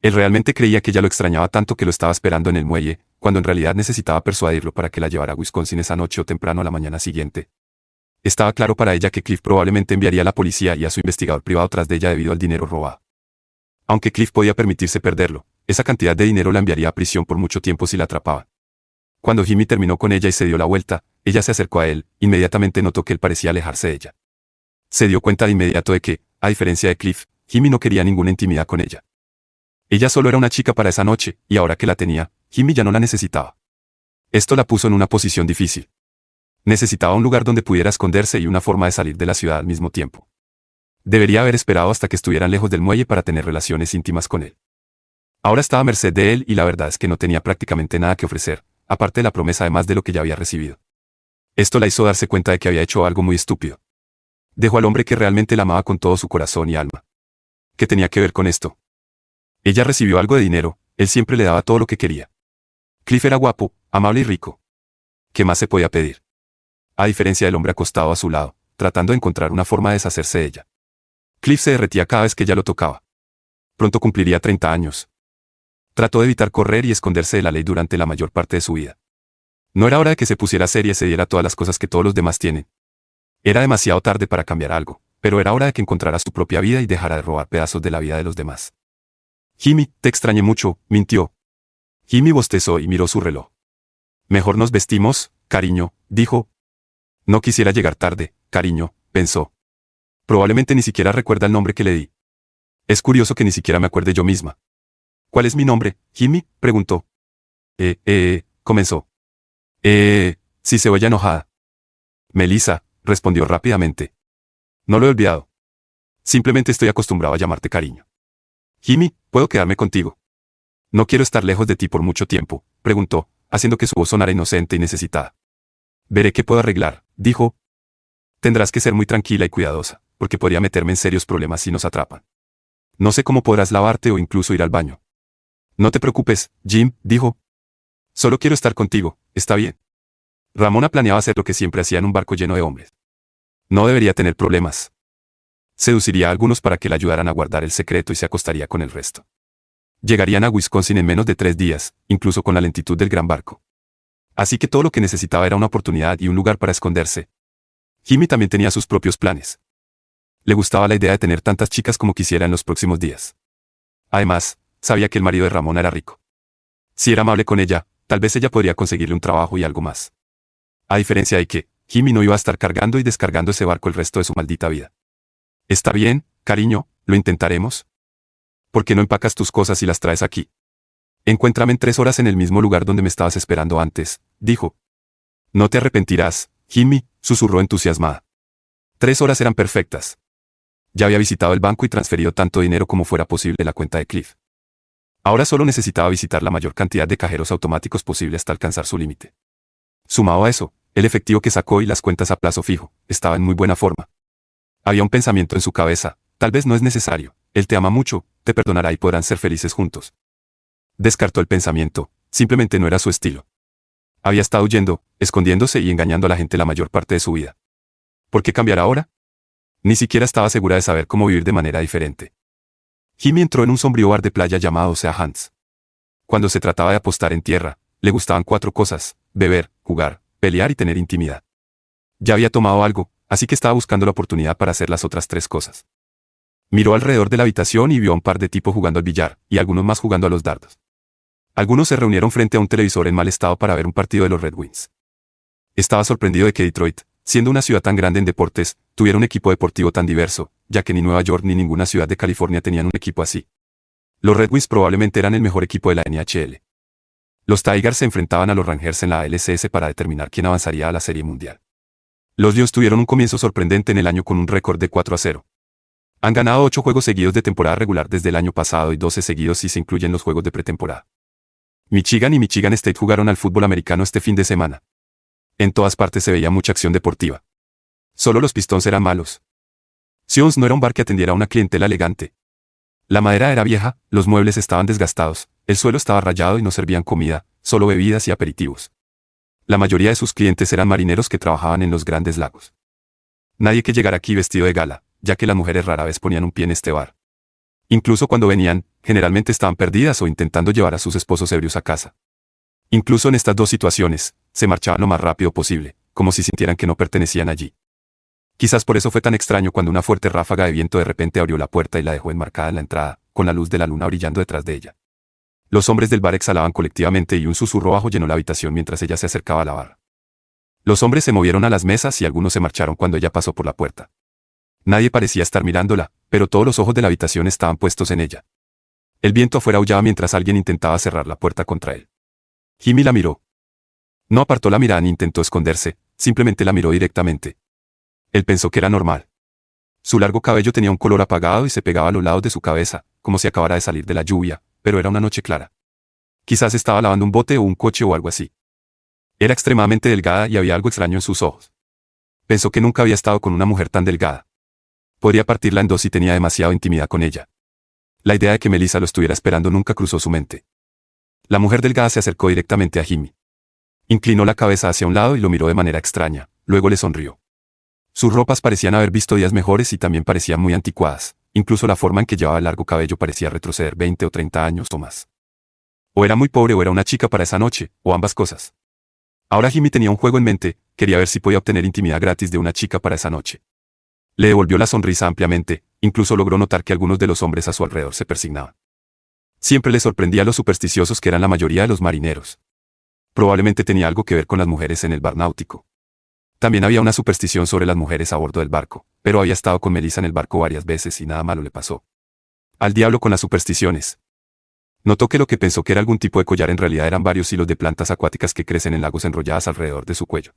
Él realmente creía que ella lo extrañaba tanto que lo estaba esperando en el muelle, cuando en realidad necesitaba persuadirlo para que la llevara a Wisconsin esa noche o temprano a la mañana siguiente. Estaba claro para ella que Cliff probablemente enviaría a la policía y a su investigador privado tras de ella debido al dinero robado. Aunque Cliff podía permitirse perderlo, esa cantidad de dinero la enviaría a prisión por mucho tiempo si la atrapaban. Cuando Jimmy terminó con ella y se dio la vuelta, ella se acercó a él, inmediatamente notó que él parecía alejarse de ella. Se dio cuenta de inmediato de que, a diferencia de Cliff, Jimmy no quería ninguna intimidad con ella. Ella solo era una chica para esa noche, y ahora que la tenía, Jimmy ya no la necesitaba. Esto la puso en una posición difícil. Necesitaba un lugar donde pudiera esconderse y una forma de salir de la ciudad al mismo tiempo. Debería haber esperado hasta que estuvieran lejos del muelle para tener relaciones íntimas con él. Ahora estaba a merced de él y la verdad es que no tenía prácticamente nada que ofrecer, aparte de la promesa de más de lo que ya había recibido. Esto la hizo darse cuenta de que había hecho algo muy estúpido. Dejó al hombre que realmente la amaba con todo su corazón y alma. ¿Qué tenía que ver con esto? Ella recibió algo de dinero, él siempre le daba todo lo que quería. Cliff era guapo, amable y rico. ¿Qué más se podía pedir? A diferencia del hombre acostado a su lado, tratando de encontrar una forma de deshacerse de ella. Cliff se derretía cada vez que ella lo tocaba. Pronto cumpliría 30 años. Trató de evitar correr y esconderse de la ley durante la mayor parte de su vida. No era hora de que se pusiera seria y se diera todas las cosas que todos los demás tienen. Era demasiado tarde para cambiar algo, pero era hora de que encontrara su propia vida y dejara de robar pedazos de la vida de los demás. Jimmy, te extrañé mucho, mintió. Jimmy bostezó y miró su reloj. Mejor nos vestimos, cariño, dijo. No quisiera llegar tarde, cariño, pensó. Probablemente ni siquiera recuerda el nombre que le di. Es curioso que ni siquiera me acuerde yo misma. ¿Cuál es mi nombre, Jimmy?, preguntó. Comenzó. Sí, se oye enojada. Melissa, respondió rápidamente. No lo he olvidado. Simplemente estoy acostumbrado a llamarte cariño. Jimmy, ¿puedo quedarme contigo? No quiero estar lejos de ti por mucho tiempo, preguntó, haciendo que su voz sonara inocente y necesitada. Veré qué puedo arreglar, dijo. Tendrás que ser muy tranquila y cuidadosa, porque podría meterme en serios problemas si nos atrapan. No sé cómo podrás lavarte o incluso ir al baño. No te preocupes, Jim, dijo. Solo quiero estar contigo, ¿está bien? Ramona planeaba hacer lo que siempre hacía en un barco lleno de hombres. No debería tener problemas. Seduciría a algunos para que la ayudaran a guardar el secreto y se acostaría con el resto. Llegarían a Wisconsin en menos de 3 días, incluso con la lentitud del gran barco. Así que todo lo que necesitaba era una oportunidad y un lugar para esconderse. Jimmy también tenía sus propios planes. Le gustaba la idea de tener tantas chicas como quisiera en los próximos días. Además, sabía que el marido de Ramona era rico. Si era amable con ella, tal vez ella podría conseguirle un trabajo y algo más. A diferencia de que, Jimmy no iba a estar cargando y descargando ese barco el resto de su maldita vida. Está bien, cariño, lo intentaremos. ¿Por qué no empacas tus cosas y las traes aquí? Encuéntrame en 3 horas en el mismo lugar donde me estabas esperando antes, dijo. No te arrepentirás, Jimmy, susurró entusiasmada. 3 horas eran perfectas. Ya había visitado el banco y transferido tanto dinero como fuera posible de la cuenta de Cliff. Ahora solo necesitaba visitar la mayor cantidad de cajeros automáticos posible hasta alcanzar su límite. Sumado a eso, el efectivo que sacó y las cuentas a plazo fijo, estaba en muy buena forma. Había un pensamiento en su cabeza, tal vez no es necesario, él te ama mucho, te perdonará y podrán ser felices juntos. Descartó el pensamiento, simplemente no era su estilo. Había estado huyendo, escondiéndose y engañando a la gente la mayor parte de su vida. ¿Por qué cambiar ahora? Ni siquiera estaba segura de saber cómo vivir de manera diferente. Jimmy entró en un sombrío bar de playa llamado Sea Hands. Cuando se trataba de apostar en tierra, le gustaban 4 cosas: beber, jugar, pelear y tener intimidad. Ya había tomado algo, así que estaba buscando la oportunidad para hacer las otras 3 cosas. Miró alrededor de la habitación y vio a un par de tipos jugando al billar, y algunos más jugando a los dardos. Algunos se reunieron frente a un televisor en mal estado para ver un partido de los Red Wings. Estaba sorprendido de que Detroit, siendo una ciudad tan grande en deportes, tuviera un equipo deportivo tan diverso, ya que ni Nueva York ni ninguna ciudad de California tenían un equipo así. Los Red Wings probablemente eran el mejor equipo de la NHL. Los Tigers se enfrentaban a los Rangers en la ALCS para determinar quién avanzaría a la Serie Mundial. Los Lions tuvieron un comienzo sorprendente en el año con un récord de 4-0. Han ganado 8 juegos seguidos de temporada regular desde el año pasado y 12 seguidos si se incluyen los juegos de pretemporada. Michigan y Michigan State jugaron al fútbol americano este fin de semana. En todas partes se veía mucha acción deportiva. Solo los Pistons eran malos. Sions no era un bar que atendiera a una clientela elegante. La madera era vieja, los muebles estaban desgastados, el suelo estaba rayado y no servían comida, solo bebidas y aperitivos. La mayoría de sus clientes eran marineros que trabajaban en los grandes lagos. Nadie que llegara aquí vestido de gala, ya que las mujeres rara vez ponían un pie en este bar. Incluso cuando venían, generalmente estaban perdidas o intentando llevar a sus esposos ebrios a casa. Incluso en estas 2 situaciones, se marchaban lo más rápido posible, como si sintieran que no pertenecían allí. Quizás por eso fue tan extraño cuando una fuerte ráfaga de viento de repente abrió la puerta y la dejó enmarcada en la entrada, con la luz de la luna brillando detrás de ella. Los hombres del bar exhalaban colectivamente y un susurro bajo llenó la habitación mientras ella se acercaba a la barra. Los hombres se movieron a las mesas y algunos se marcharon cuando ella pasó por la puerta. Nadie parecía estar mirándola, pero todos los ojos de la habitación estaban puestos en ella. El viento afuera aullaba mientras alguien intentaba cerrar la puerta contra él. Jimmy la miró. No apartó la mirada ni intentó esconderse, simplemente la miró directamente. Él pensó que era normal. Su largo cabello tenía un color apagado y se pegaba a los lados de su cabeza, como si acabara de salir de la lluvia, pero era una noche clara. Quizás estaba lavando un bote o un coche o algo así. Era extremadamente delgada y había algo extraño en sus ojos. Pensó que nunca había estado con una mujer tan delgada. Podría partirla en 2 si tenía demasiada intimidad con ella. La idea de que Melissa lo estuviera esperando nunca cruzó su mente. La mujer delgada se acercó directamente a Jimmy. Inclinó la cabeza hacia un lado y lo miró de manera extraña, luego le sonrió. Sus ropas parecían haber visto días mejores y también parecían muy anticuadas, incluso la forma en que llevaba el largo cabello parecía retroceder 20 o 30 años o más. O era muy pobre o era una chica para esa noche, o ambas cosas. Ahora Jimmy tenía un juego en mente, quería ver si podía obtener intimidad gratis de una chica para esa noche. Le devolvió la sonrisa ampliamente, incluso logró notar que algunos de los hombres a su alrededor se persignaban. Siempre le sorprendía lo supersticiosos que eran la mayoría de los marineros. Probablemente tenía algo que ver con las mujeres en el bar náutico. También había una superstición sobre las mujeres a bordo del barco, pero había estado con Melissa en el barco varias veces y nada malo le pasó. Al diablo con las supersticiones. Notó que lo que pensó que era algún tipo de collar en realidad eran varios hilos de plantas acuáticas que crecen en lagos enrolladas alrededor de su cuello.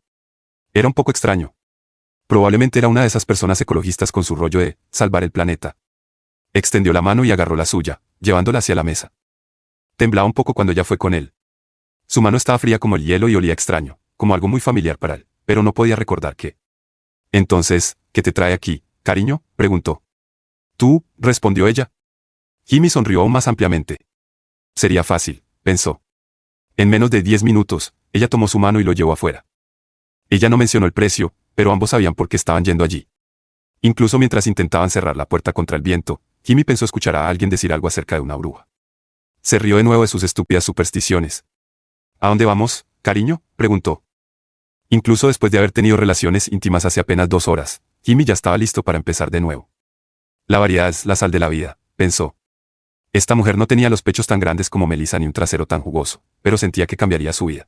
Era un poco extraño. Probablemente era una de esas personas ecologistas con su rollo de salvar el planeta. Extendió la mano y agarró la suya, llevándola hacia la mesa. Temblaba un poco cuando ella fue con él. Su mano estaba fría como el hielo y olía extraño, como algo muy familiar para él, pero no podía recordar qué. Entonces, ¿qué te trae aquí, cariño?, preguntó. Tú, respondió ella. Jimmy sonrió aún más ampliamente. Sería fácil, pensó. En menos de 10 minutos, ella tomó su mano y lo llevó afuera. Ella no mencionó el precio, pero ambos sabían por qué estaban yendo allí. Incluso mientras intentaban cerrar la puerta contra el viento, Jimmy pensó escuchar a alguien decir algo acerca de una bruja. Se rió de nuevo de sus estúpidas supersticiones. ¿A dónde vamos, cariño?, preguntó. Incluso después de haber tenido relaciones íntimas hace apenas 2 horas, Jimmy ya estaba listo para empezar de nuevo. La variedad es la sal de la vida, pensó. Esta mujer no tenía los pechos tan grandes como Melissa ni un trasero tan jugoso, pero sentía que cambiaría su vida.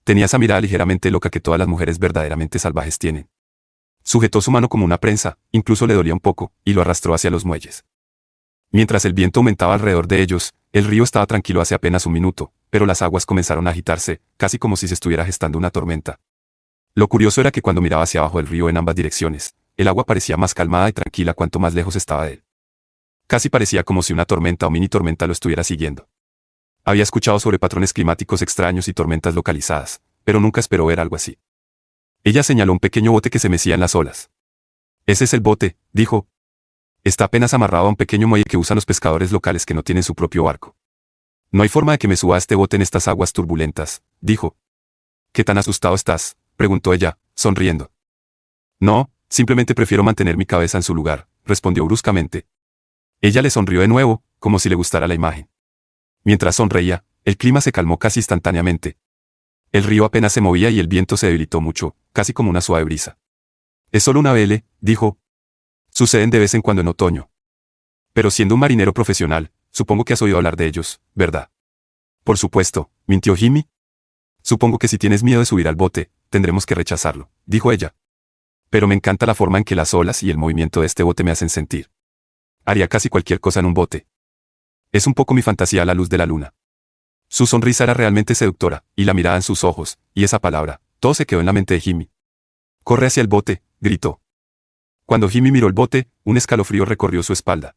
Tenía esa mirada ligeramente loca que todas las mujeres verdaderamente salvajes tienen. Sujetó su mano como una prensa, incluso le dolía un poco, y lo arrastró hacia los muelles. Mientras el viento aumentaba alrededor de ellos, el río estaba tranquilo hace apenas un minuto, pero las aguas comenzaron a agitarse, casi como si se estuviera gestando una tormenta. Lo curioso era que cuando miraba hacia abajo del río en ambas direcciones, el agua parecía más calmada y tranquila cuanto más lejos estaba de él. Casi parecía como si una tormenta o mini tormenta lo estuviera siguiendo. Había escuchado sobre patrones climáticos extraños y tormentas localizadas, pero nunca esperó ver algo así. Ella señaló un pequeño bote que se mecía en las olas. Ese es el bote, dijo. Está apenas amarrado a un pequeño muelle que usan los pescadores locales que no tienen su propio barco. No hay forma de que me suba a este bote en estas aguas turbulentas, dijo. ¿Qué tan asustado estás?, preguntó ella, sonriendo. No, simplemente prefiero mantener mi cabeza en su lugar, respondió bruscamente. Ella le sonrió de nuevo, como si le gustara la imagen. Mientras sonreía, el clima se calmó casi instantáneamente. El río apenas se movía y el viento se debilitó mucho, casi como una suave brisa. Es solo una vele, dijo. Suceden de vez en cuando en otoño. Pero siendo un marinero profesional, supongo que has oído hablar de ellos, ¿verdad? Por supuesto, mintió Jimmy. Supongo que si tienes miedo de subir al bote, tendremos que rechazarlo, dijo ella. Pero me encanta la forma en que las olas y el movimiento de este bote me hacen sentir. Haría casi cualquier cosa en un bote. Es un poco mi fantasía a la luz de la luna. Su sonrisa era realmente seductora, y la mirada en sus ojos, y esa palabra, todo se quedó en la mente de Jimmy. Corre hacia el bote, gritó. Cuando Jimmy miró el bote, un escalofrío recorrió su espalda.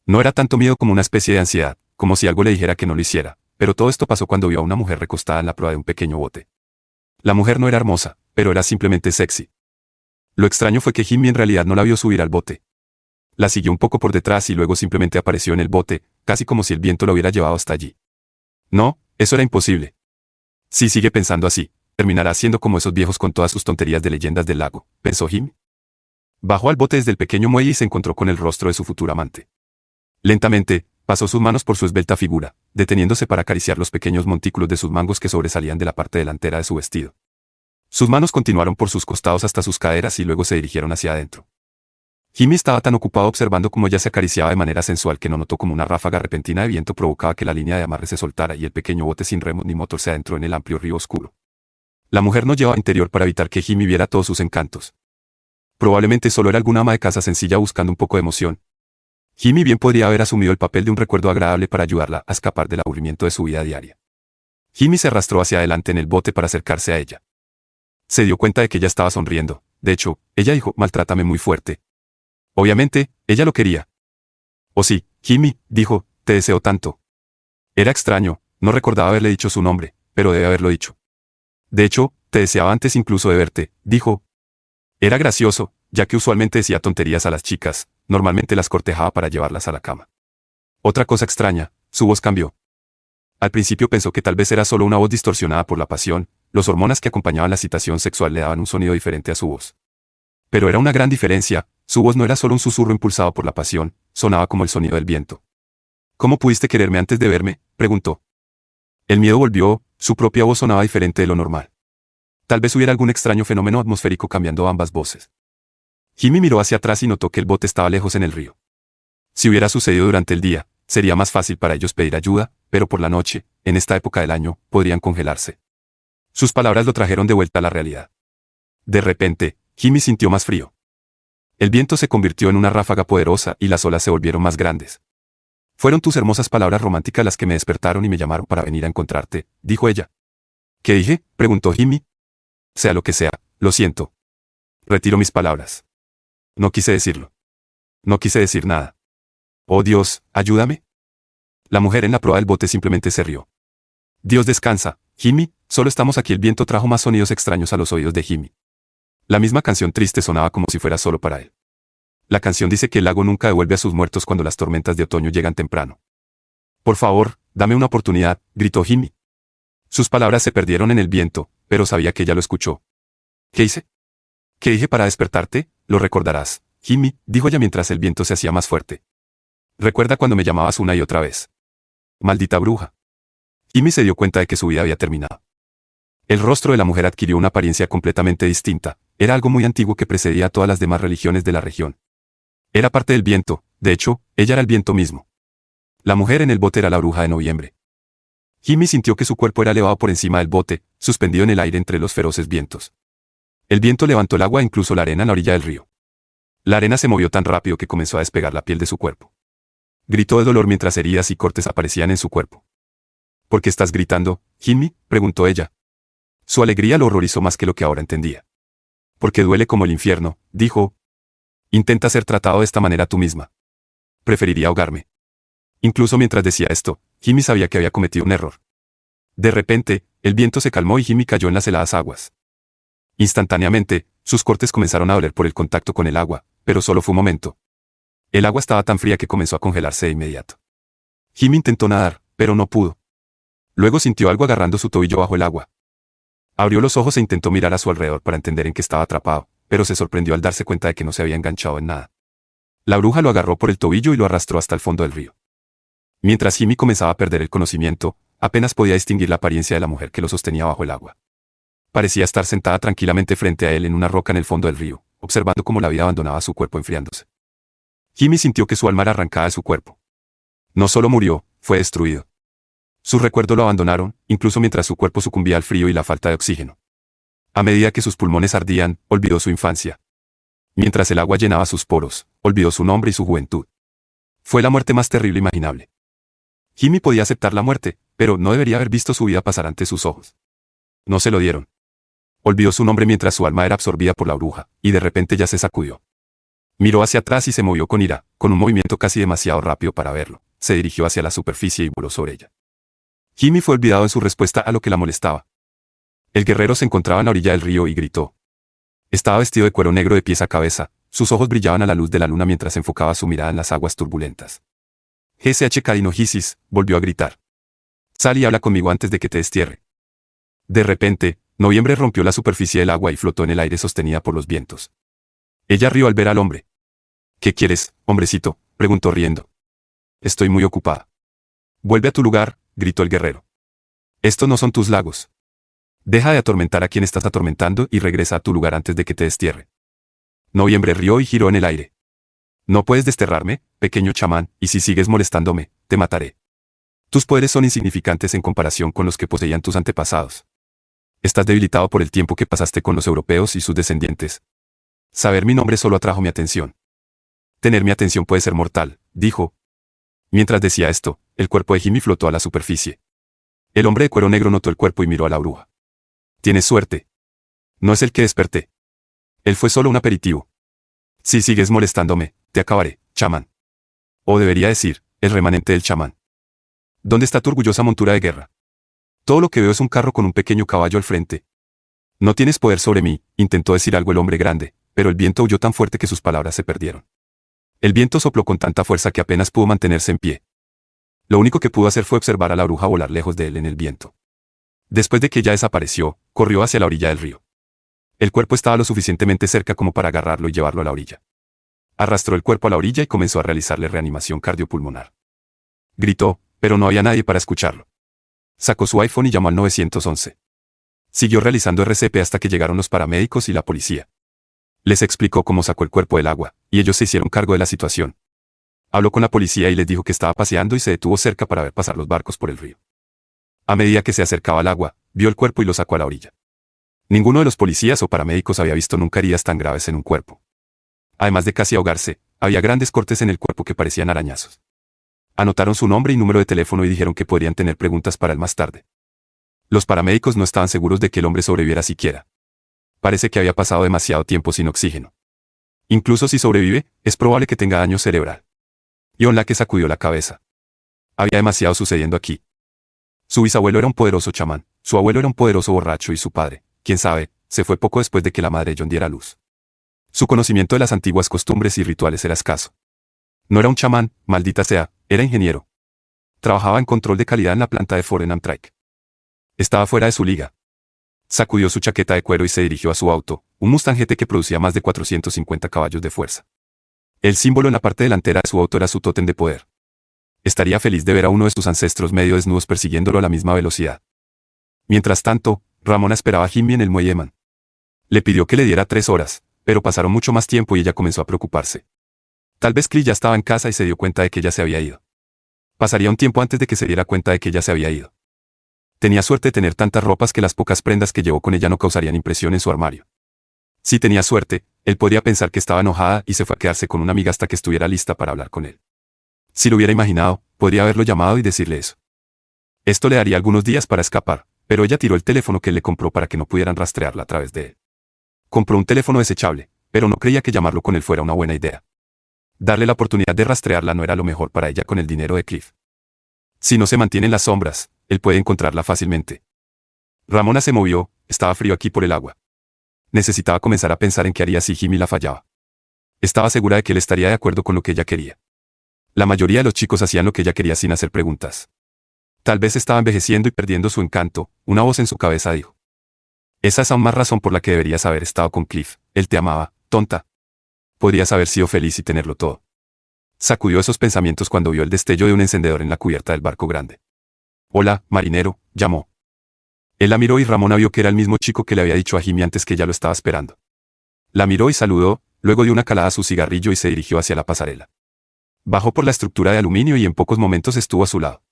No era tanto miedo como una especie de ansiedad, como si algo le dijera que no lo hiciera, pero todo esto pasó cuando vio a una mujer recostada en la proa de un pequeño bote. La mujer no era hermosa, pero era simplemente sexy. Lo extraño fue que Jimmy en realidad no la vio subir al bote. La siguió un poco por detrás y luego simplemente apareció en el bote, casi como si el viento lo hubiera llevado hasta allí. No, eso era imposible. Si sigue pensando así, terminará siendo como esos viejos con todas sus tonterías de leyendas del lago, pensó Jimmy. Bajó al bote desde el pequeño muelle y se encontró con el rostro de su futura amante. Lentamente, pasó sus manos por su esbelta figura, deteniéndose para acariciar los pequeños montículos de sus mangos que sobresalían de la parte delantera de su vestido. Sus manos continuaron por sus costados hasta sus caderas y luego se dirigieron hacia adentro. Jimmy estaba tan ocupado observando cómo ella se acariciaba de manera sensual que no notó cómo una ráfaga repentina de viento provocaba que la línea de amarre se soltara y el pequeño bote sin remos ni motor se adentró en el amplio río oscuro. La mujer no llevaba interior para evitar que Jimmy viera todos sus encantos. Probablemente solo era alguna ama de casa sencilla buscando un poco de emoción. Jimmy bien podría haber asumido el papel de un recuerdo agradable para ayudarla a escapar del aburrimiento de su vida diaria. Jimmy se arrastró hacia adelante en el bote para acercarse a ella. Se dio cuenta de que ella estaba sonriendo. De hecho, ella dijo, maltrátame muy fuerte. Obviamente, ella lo quería. Oh sí, Jimmy, dijo, te deseo tanto. Era extraño, no recordaba haberle dicho su nombre, pero debe haberlo dicho. De hecho, te deseaba antes incluso de verte, dijo. Era gracioso, ya que usualmente decía tonterías a las chicas, normalmente las cortejaba para llevarlas a la cama. Otra cosa extraña, su voz cambió. Al principio pensó que tal vez era solo una voz distorsionada por la pasión, los hormonas que acompañaban la excitación sexual le daban un sonido diferente a su voz. Pero era una gran diferencia, su voz no era solo un susurro impulsado por la pasión, sonaba como el sonido del viento. ¿Cómo pudiste quererme antes de verme?, preguntó. El miedo volvió, su propia voz sonaba diferente de lo normal. Tal vez hubiera algún extraño fenómeno atmosférico cambiando ambas voces. Jimmy miró hacia atrás y notó que el bote estaba lejos en el río. Si hubiera sucedido durante el día, Sería más fácil para ellos pedir ayuda, pero por la noche, en esta época del año, podrían congelarse. Sus palabras lo trajeron de vuelta a la realidad. De repente, Jimmy sintió más frío. El viento se convirtió en una ráfaga poderosa y las olas se volvieron más grandes. Fueron tus hermosas palabras románticas las que me despertaron y me llamaron para venir a encontrarte, dijo ella. ¿Qué dije?, preguntó Jimmy. Sea lo que sea, lo siento. Retiro mis palabras. No quise decirlo. No quise decir nada. Oh Dios, ayúdame. La mujer en la proa del bote simplemente se rió. Dios descansa, Jimmy, solo estamos aquí. El viento trajo más sonidos extraños a los oídos de Jimmy. La misma canción triste sonaba como si fuera solo para él. La canción dice que el lago nunca devuelve a sus muertos cuando las tormentas de otoño llegan temprano. Por favor, dame una oportunidad, gritó Jimmy. Sus palabras se perdieron en el viento, pero sabía que ella lo escuchó. ¿Qué hice? ¿Qué dije para despertarte? Lo recordarás, Jimmy, dijo ella mientras el viento se hacía más fuerte. Recuerda cuando me llamabas una y otra vez. Maldita bruja. Jimmy se dio cuenta de que su vida había terminado. El rostro de la mujer adquirió una apariencia completamente distinta. Era algo muy antiguo que precedía a todas las demás religiones de la región. Era parte del viento, de hecho, ella era el viento mismo. La mujer en el bote era la bruja de noviembre. Jimmy sintió que su cuerpo era elevado por encima del bote, suspendido en el aire entre los feroces vientos. El viento levantó el agua e incluso la arena en la orilla del río. La arena se movió tan rápido que comenzó a despegar la piel de su cuerpo. Gritó de dolor mientras heridas y cortes aparecían en su cuerpo. ¿Por qué estás gritando, Jimmy?, preguntó ella. Su alegría lo horrorizó más que lo que ahora entendía. Porque duele como el infierno, dijo. Intenta ser tratado de esta manera tú misma. Preferiría ahogarme. Incluso mientras decía esto, Jimmy sabía que había cometido un error. De repente, el viento se calmó y Jimmy cayó en las heladas aguas. Instantáneamente, sus cortes comenzaron a doler por el contacto con el agua, pero solo fue un momento. El agua estaba tan fría que comenzó a congelarse de inmediato. Jimmy intentó nadar, pero no pudo. Luego sintió algo agarrando su tobillo bajo el agua. Abrió los ojos e intentó mirar a su alrededor para entender en qué estaba atrapado, pero se sorprendió al darse cuenta de que no se había enganchado en nada. La bruja lo agarró por el tobillo y lo arrastró hasta el fondo del río. Mientras Jimmy comenzaba a perder el conocimiento, apenas podía distinguir la apariencia de la mujer que lo sostenía bajo el agua. Parecía estar sentada tranquilamente frente a él en una roca en el fondo del río, observando cómo la vida abandonaba su cuerpo enfriándose. Jimmy sintió que su alma era arrancada de su cuerpo. No solo murió, fue destruido. Sus recuerdos lo abandonaron, incluso mientras su cuerpo sucumbía al frío y la falta de oxígeno. A medida que sus pulmones ardían, olvidó su infancia. Mientras el agua llenaba sus poros, olvidó su nombre y su juventud. Fue la muerte más terrible imaginable. Jimmy podía aceptar la muerte, pero no debería haber visto su vida pasar ante sus ojos. No se lo dieron. Olvidó su nombre mientras su alma era absorbida por la bruja, y de repente ya se sacudió. Miró hacia atrás y se movió con ira, con un movimiento casi demasiado rápido para verlo. Se dirigió hacia la superficie y voló sobre ella. Jimmy fue olvidado en su respuesta a lo que la molestaba. El guerrero se encontraba en la orilla del río y gritó. Estaba vestido de cuero negro de pies a cabeza, sus ojos brillaban a la luz de la luna mientras enfocaba su mirada en las aguas turbulentas. GSH Kadinogisis, volvió a gritar. Sal y habla conmigo antes de que te destierre. De repente, Noviembre rompió la superficie del agua y flotó en el aire sostenida por los vientos. Ella rió al ver al hombre. ¿Qué quieres, hombrecito?, preguntó riendo. Estoy muy ocupada. Vuelve a tu lugar, gritó el guerrero. Estos no son tus lagos. Deja de atormentar a quien estás atormentando y regresa a tu lugar antes de que te destierre. Noviembre rió y giró en el aire. No puedes desterrarme, pequeño chamán, y si sigues molestándome, te mataré. Tus poderes son insignificantes en comparación con los que poseían tus antepasados. Estás debilitado por el tiempo que pasaste con los europeos y sus descendientes. Saber mi nombre solo atrajo mi atención. Tener mi atención puede ser mortal, dijo. Mientras decía esto, el cuerpo de Jimmy flotó a la superficie. El hombre de cuero negro notó el cuerpo y miró a la bruja. Tienes suerte. No es el que desperté. Él fue solo un aperitivo. Si sigues molestándome, te acabaré, chamán. O debería decir, el remanente del chamán. ¿Dónde está tu orgullosa montura de guerra? Todo lo que veo es un carro con un pequeño caballo al frente. No tienes poder sobre mí, intentó decir algo el hombre grande, pero el viento huyó tan fuerte que sus palabras se perdieron. El viento sopló con tanta fuerza que apenas pudo mantenerse en pie. Lo único que pudo hacer fue observar a la bruja volar lejos de él en el viento. Después de que ella desapareció, corrió hacia la orilla del río. El cuerpo estaba lo suficientemente cerca como para agarrarlo y llevarlo a la orilla. Arrastró el cuerpo a la orilla y comenzó a realizarle reanimación cardiopulmonar. Gritó, pero no había nadie para escucharlo. Sacó su iPhone y llamó al 911. Siguió realizando RCP hasta que llegaron los paramédicos y la policía. Les explicó cómo sacó el cuerpo del agua, y ellos se hicieron cargo de la situación. Habló con la policía y les dijo que estaba paseando y se detuvo cerca para ver pasar los barcos por el río. A medida que se acercaba al agua, vio el cuerpo y lo sacó a la orilla. Ninguno de los policías o paramédicos había visto nunca heridas tan graves en un cuerpo. Además de casi ahogarse, había grandes cortes en el cuerpo que parecían arañazos. Anotaron su nombre y número de teléfono y dijeron que podrían tener preguntas para él más tarde. Los paramédicos no estaban seguros de que el hombre sobreviviera siquiera. Parece que había pasado demasiado tiempo sin oxígeno. Incluso si sobrevive, es probable que tenga daño cerebral. John Lake sacudió la cabeza. Había demasiado sucediendo aquí. Su bisabuelo era un poderoso chamán, su abuelo era un poderoso borracho y su padre, quién sabe, se fue poco después de que la madre de John diera a luz. Su conocimiento de las antiguas costumbres y rituales era escaso. No era un chamán, maldita sea, era ingeniero. Trabajaba en control de calidad en la planta de Ford en Amtrak. Estaba fuera de su liga. Sacudió su chaqueta de cuero y se dirigió a su auto, un Mustang GT que producía más de 450 caballos de fuerza. El símbolo en la parte delantera de su auto era su tótem de poder. Estaría feliz de ver a uno de sus ancestros medio desnudos persiguiéndolo a la misma velocidad. Mientras tanto, Ramona esperaba a Jimmy en el muelle Man. Le pidió que le diera 3 horas, pero pasaron mucho más tiempo y ella comenzó a preocuparse. Tal vez Cliff ya estaba en casa y se dio cuenta de que ella se había ido. Pasaría un tiempo antes de que se diera cuenta de que ella se había ido. Tenía suerte de tener tantas ropas que las pocas prendas que llevó con ella no causarían impresión en su armario. Si tenía suerte, él podría pensar que estaba enojada y se fue a quedarse con una amiga hasta que estuviera lista para hablar con él. Si lo hubiera imaginado, podría haberlo llamado y decirle eso. Esto le daría algunos días para escapar, pero ella tiró el teléfono que él le compró para que no pudieran rastrearla a través de él. Compró un teléfono desechable, pero no creía que llamarlo con él fuera una buena idea. Darle la oportunidad de rastrearla no era lo mejor para ella con el dinero de Cliff. Si no se mantiene en las sombras, él puede encontrarla fácilmente. Ramona se movió, estaba frío aquí por el agua. Necesitaba comenzar a pensar en qué haría si Jimmy la fallaba. Estaba segura de que él estaría de acuerdo con lo que ella quería. La mayoría de los chicos hacían lo que ella quería sin hacer preguntas. Tal vez estaba envejeciendo y perdiendo su encanto, una voz en su cabeza dijo. Esa es aún más razón por la que deberías haber estado con Cliff, él te amaba, tonta. Podrías haber sido feliz y tenerlo todo. Sacudió esos pensamientos cuando vio el destello de un encendedor en la cubierta del barco grande. Hola, marinero, llamó. Él la miró y Ramona vio que era el mismo chico que le había dicho a Jimmy antes que ella lo estaba esperando. La miró y saludó, luego dio una calada a su cigarrillo y se dirigió hacia la pasarela. Bajó por la estructura de aluminio y en pocos momentos estuvo a su lado.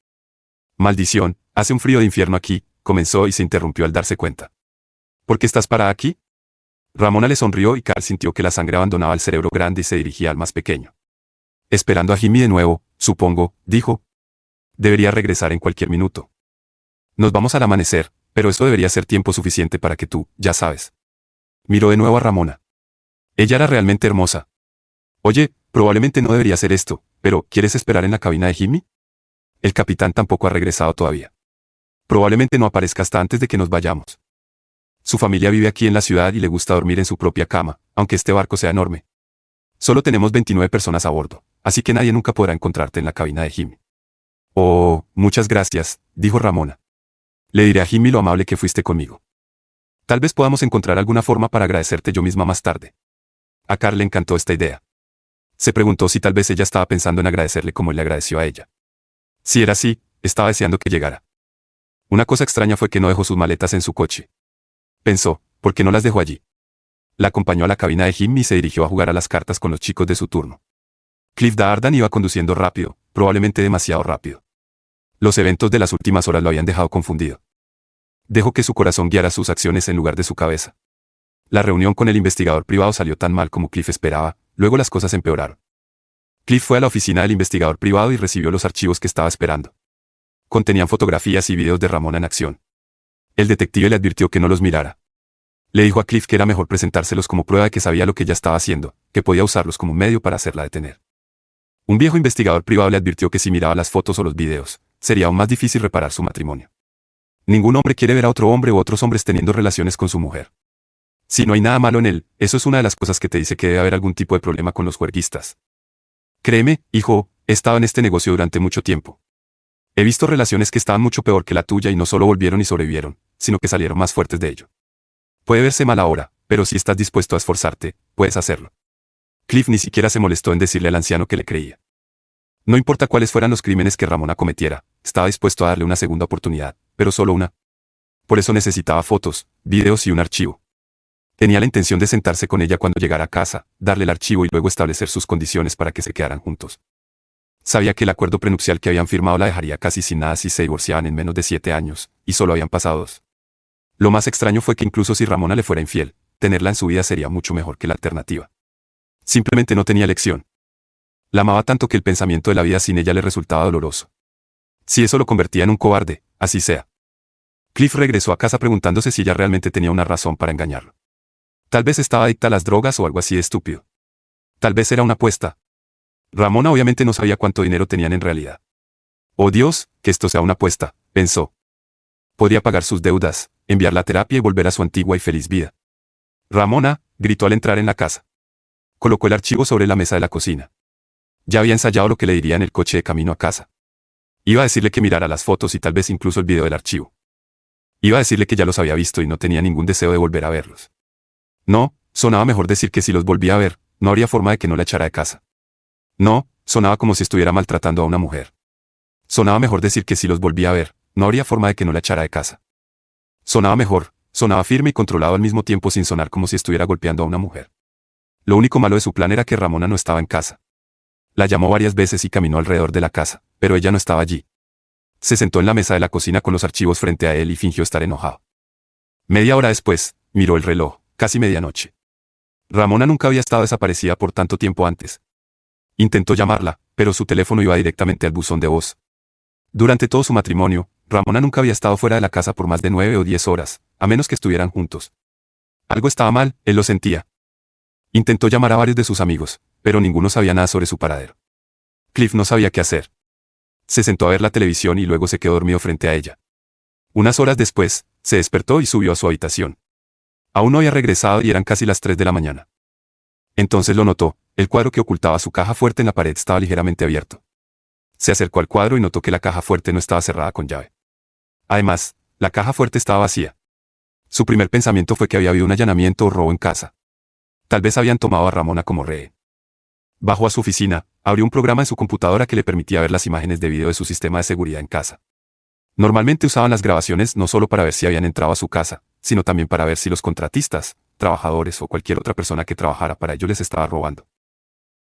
Maldición, hace un frío de infierno aquí, comenzó y se interrumpió al darse cuenta. ¿Por qué estás parada aquí? Ramona le sonrió y Carl sintió que la sangre abandonaba el cerebro grande y se dirigía al más pequeño. Esperando a Jimmy de nuevo, supongo, dijo. Debería regresar en cualquier minuto. Nos vamos al amanecer, pero eso debería ser tiempo suficiente para que tú, ya sabes. Miró de nuevo a Ramona. Ella era realmente hermosa. Oye, probablemente no debería hacer esto, pero ¿quieres esperar en la cabina de Jimmy? El capitán tampoco ha regresado todavía. Probablemente no aparezca hasta antes de que nos vayamos. Su familia vive aquí en la ciudad y le gusta dormir en su propia cama, aunque este barco sea enorme. Solo tenemos 29 personas a bordo, así que nadie nunca podrá encontrarte en la cabina de Jimmy. Oh, muchas gracias, dijo Ramona. Le diré a Jimmy lo amable que fuiste conmigo. Tal vez podamos encontrar alguna forma para agradecerte yo misma más tarde. A Carl le encantó esta idea. Se preguntó si tal vez ella estaba pensando en agradecerle como él le agradeció a ella. Si era así, estaba deseando que llegara. Una cosa extraña fue que no dejó sus maletas en su coche. Pensó, ¿por qué no las dejó allí? La acompañó a la cabina de Jimmy y se dirigió a jugar a las cartas con los chicos de su turno. Cliff Dardan iba conduciendo rápido, probablemente demasiado rápido. Los eventos de las últimas horas lo habían dejado confundido. Dejó que su corazón guiara sus acciones en lugar de su cabeza. La reunión con el investigador privado salió tan mal como Cliff esperaba, luego las cosas empeoraron. Cliff fue a la oficina del investigador privado y recibió los archivos que estaba esperando. Contenían fotografías y videos de Ramona en acción. El detective le advirtió que no los mirara. Le dijo a Cliff que era mejor presentárselos como prueba de que sabía lo que ella estaba haciendo, que podía usarlos como medio para hacerla detener. Un viejo investigador privado le advirtió que si miraba las fotos o los videos, sería aún más difícil reparar su matrimonio. Ningún hombre quiere ver a otro hombre u otros hombres teniendo relaciones con su mujer. Si no hay nada malo en él, eso es una de las cosas que te dice que debe haber algún tipo de problema con los juerguistas. Créeme, hijo, he estado en este negocio durante mucho tiempo. He visto relaciones que estaban mucho peor que la tuya y no solo volvieron y sobrevivieron, sino que salieron más fuertes de ello. Puede verse mal ahora, pero si estás dispuesto a esforzarte, puedes hacerlo. Cliff ni siquiera se molestó en decirle al anciano que le creía. No importa cuáles fueran los crímenes que Ramona cometiera, estaba dispuesto a darle una segunda oportunidad, pero solo una. Por eso necesitaba fotos, videos y un archivo. Tenía la intención de sentarse con ella cuando llegara a casa, darle el archivo y luego establecer sus condiciones para que se quedaran juntos. Sabía que el acuerdo prenupcial que habían firmado la dejaría casi sin nada si se divorciaban en menos de 7 años, y solo habían pasado 2. Lo más extraño fue que incluso si Ramona le fuera infiel, tenerla en su vida sería mucho mejor que la alternativa. Simplemente no tenía elección. La amaba tanto que el pensamiento de la vida sin ella le resultaba doloroso. Si eso lo convertía en un cobarde, así sea. Cliff regresó a casa preguntándose si ella realmente tenía una razón para engañarlo. Tal vez estaba adicta a las drogas o algo así de estúpido. Tal vez era una apuesta. Ramona obviamente no sabía cuánto dinero tenían en realidad. Oh Dios, que esto sea una apuesta, pensó. Podría pagar sus deudas, enviarla a terapia y volver a su antigua y feliz vida. Ramona, gritó al entrar en la casa. Colocó el archivo sobre la mesa de la cocina. Ya había ensayado lo que le diría en el coche de camino a casa. Iba a decirle que mirara las fotos y tal vez incluso el video del archivo. Iba a decirle que ya los había visto y no tenía ningún deseo de volver a verlos. No, sonaba mejor decir que si los volvía a ver, no habría forma de que no la echara de casa. No, sonaba como si estuviera maltratando a una mujer. Sonaba mejor decir que si los volvía a ver, no habría forma de que no la echara de casa. Sonaba mejor, sonaba firme y controlado al mismo tiempo sin sonar como si estuviera golpeando a una mujer. Lo único malo de su plan era que Ramona no estaba en casa. La llamó varias veces y caminó alrededor de la casa, pero ella no estaba allí. Se sentó en la mesa de la cocina con los archivos frente a él y fingió estar enojado. Media hora después, miró el reloj, casi medianoche. Ramona nunca había estado desaparecida por tanto tiempo antes. Intentó llamarla, pero su teléfono iba directamente al buzón de voz. Durante todo su matrimonio, Ramona nunca había estado fuera de la casa por más de 9 o 10 horas, a menos que estuvieran juntos. Algo estaba mal, él lo sentía. Intentó llamar a varios de sus amigos, pero ninguno sabía nada sobre su paradero. Cliff no sabía qué hacer. Se sentó a ver la televisión y luego se quedó dormido frente a ella. Unas horas después, se despertó y subió a su habitación. Aún no había regresado y eran casi las 3 de la mañana. Entonces lo notó, el cuadro que ocultaba su caja fuerte en la pared estaba ligeramente abierto. Se acercó al cuadro y notó que la caja fuerte no estaba cerrada con llave. Además, la caja fuerte estaba vacía. Su primer pensamiento fue que había habido un allanamiento o robo en casa. Tal vez habían tomado a Ramona como rehén. Bajó a su oficina, abrió un programa en su computadora que le permitía ver las imágenes de video de su sistema de seguridad en casa. Normalmente usaban las grabaciones no solo para ver si habían entrado a su casa, sino también para ver si los contratistas, trabajadores o cualquier otra persona que trabajara para ellos les estaba robando.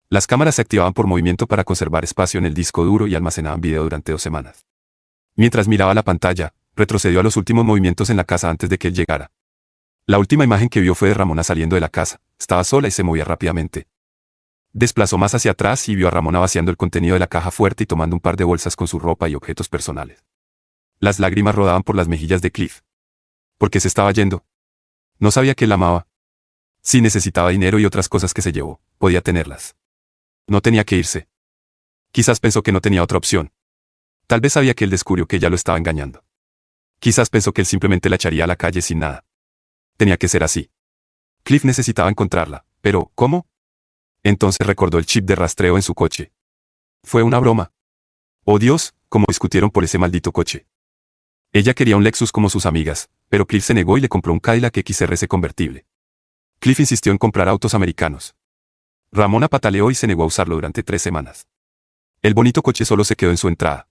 Las cámaras se activaban por movimiento para conservar espacio en el disco duro y almacenaban video durante 2 semanas. Mientras miraba la pantalla, retrocedió a los últimos movimientos en la casa antes de que él llegara. La última imagen que vio fue de Ramona saliendo de la casa, estaba sola y se movía rápidamente. Desplazó más hacia atrás y vio a Ramona vaciando el contenido de la caja fuerte y tomando un par de bolsas con su ropa y objetos personales. Las lágrimas rodaban por las mejillas de Cliff. ¿Por qué se estaba yendo? No sabía que él la amaba. Si necesitaba dinero y otras cosas que se llevó, podía tenerlas. No tenía que irse. Quizás pensó que no tenía otra opción. Tal vez sabía que él descubrió que ella lo estaba engañando. Quizás pensó que él simplemente la echaría a la calle sin nada. Tenía que ser así. Cliff necesitaba encontrarla, pero ¿cómo? Entonces recordó el chip de rastreo en su coche. Fue una broma. Oh Dios, cómo discutieron por ese maldito coche. Ella quería un Lexus como sus amigas, pero Cliff se negó y le compró un Cadillac XRS convertible. Cliff insistió en comprar autos americanos. Ramona pataleó y se negó a usarlo durante 3 semanas. El bonito coche solo se quedó en su entrada.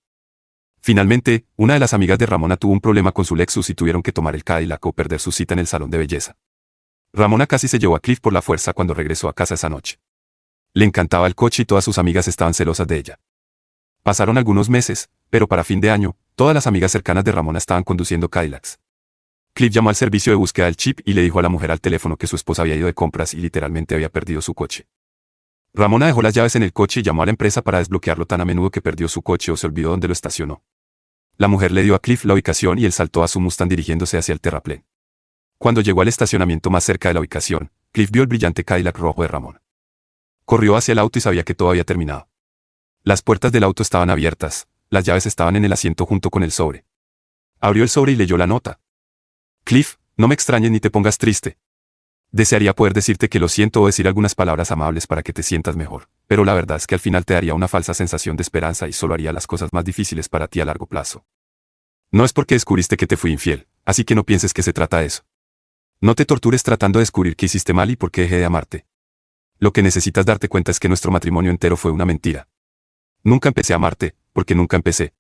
Finalmente, una de las amigas de Ramona tuvo un problema con su Lexus y tuvieron que tomar el Cadillac o perder su cita en el salón de belleza. Ramona casi se llevó a Cliff por la fuerza cuando regresó a casa esa noche. Le encantaba el coche y todas sus amigas estaban celosas de ella. Pasaron algunos meses, pero para fin de año, todas las amigas cercanas de Ramona estaban conduciendo Cadillacs. Cliff llamó al servicio de búsqueda del chip y le dijo a la mujer al teléfono que su esposa había ido de compras y literalmente había perdido su coche. Ramona dejó las llaves en el coche y llamó a la empresa para desbloquearlo tan a menudo que perdió su coche o se olvidó dónde lo estacionó. La mujer le dio a Cliff la ubicación y él saltó a su Mustang dirigiéndose hacia el terraplén. Cuando llegó al estacionamiento más cerca de la ubicación, Cliff vio el brillante Cadillac rojo de Ramona. Corrió hacia el auto y sabía que todo había terminado. Las puertas del auto estaban abiertas, las llaves estaban en el asiento junto con el sobre. Abrió el sobre y leyó la nota. Cliff, no me extrañes ni te pongas triste. Desearía poder decirte que lo siento o decir algunas palabras amables para que te sientas mejor, pero la verdad es que al final te daría una falsa sensación de esperanza y solo haría las cosas más difíciles para ti a largo plazo. No es porque descubriste que te fui infiel, así que no pienses que se trata de eso. No te tortures tratando de descubrir qué hiciste mal y por qué dejé de amarte. Lo que necesitas darte cuenta es que nuestro matrimonio entero fue una mentira. Nunca empecé a amarte, porque nunca empecé.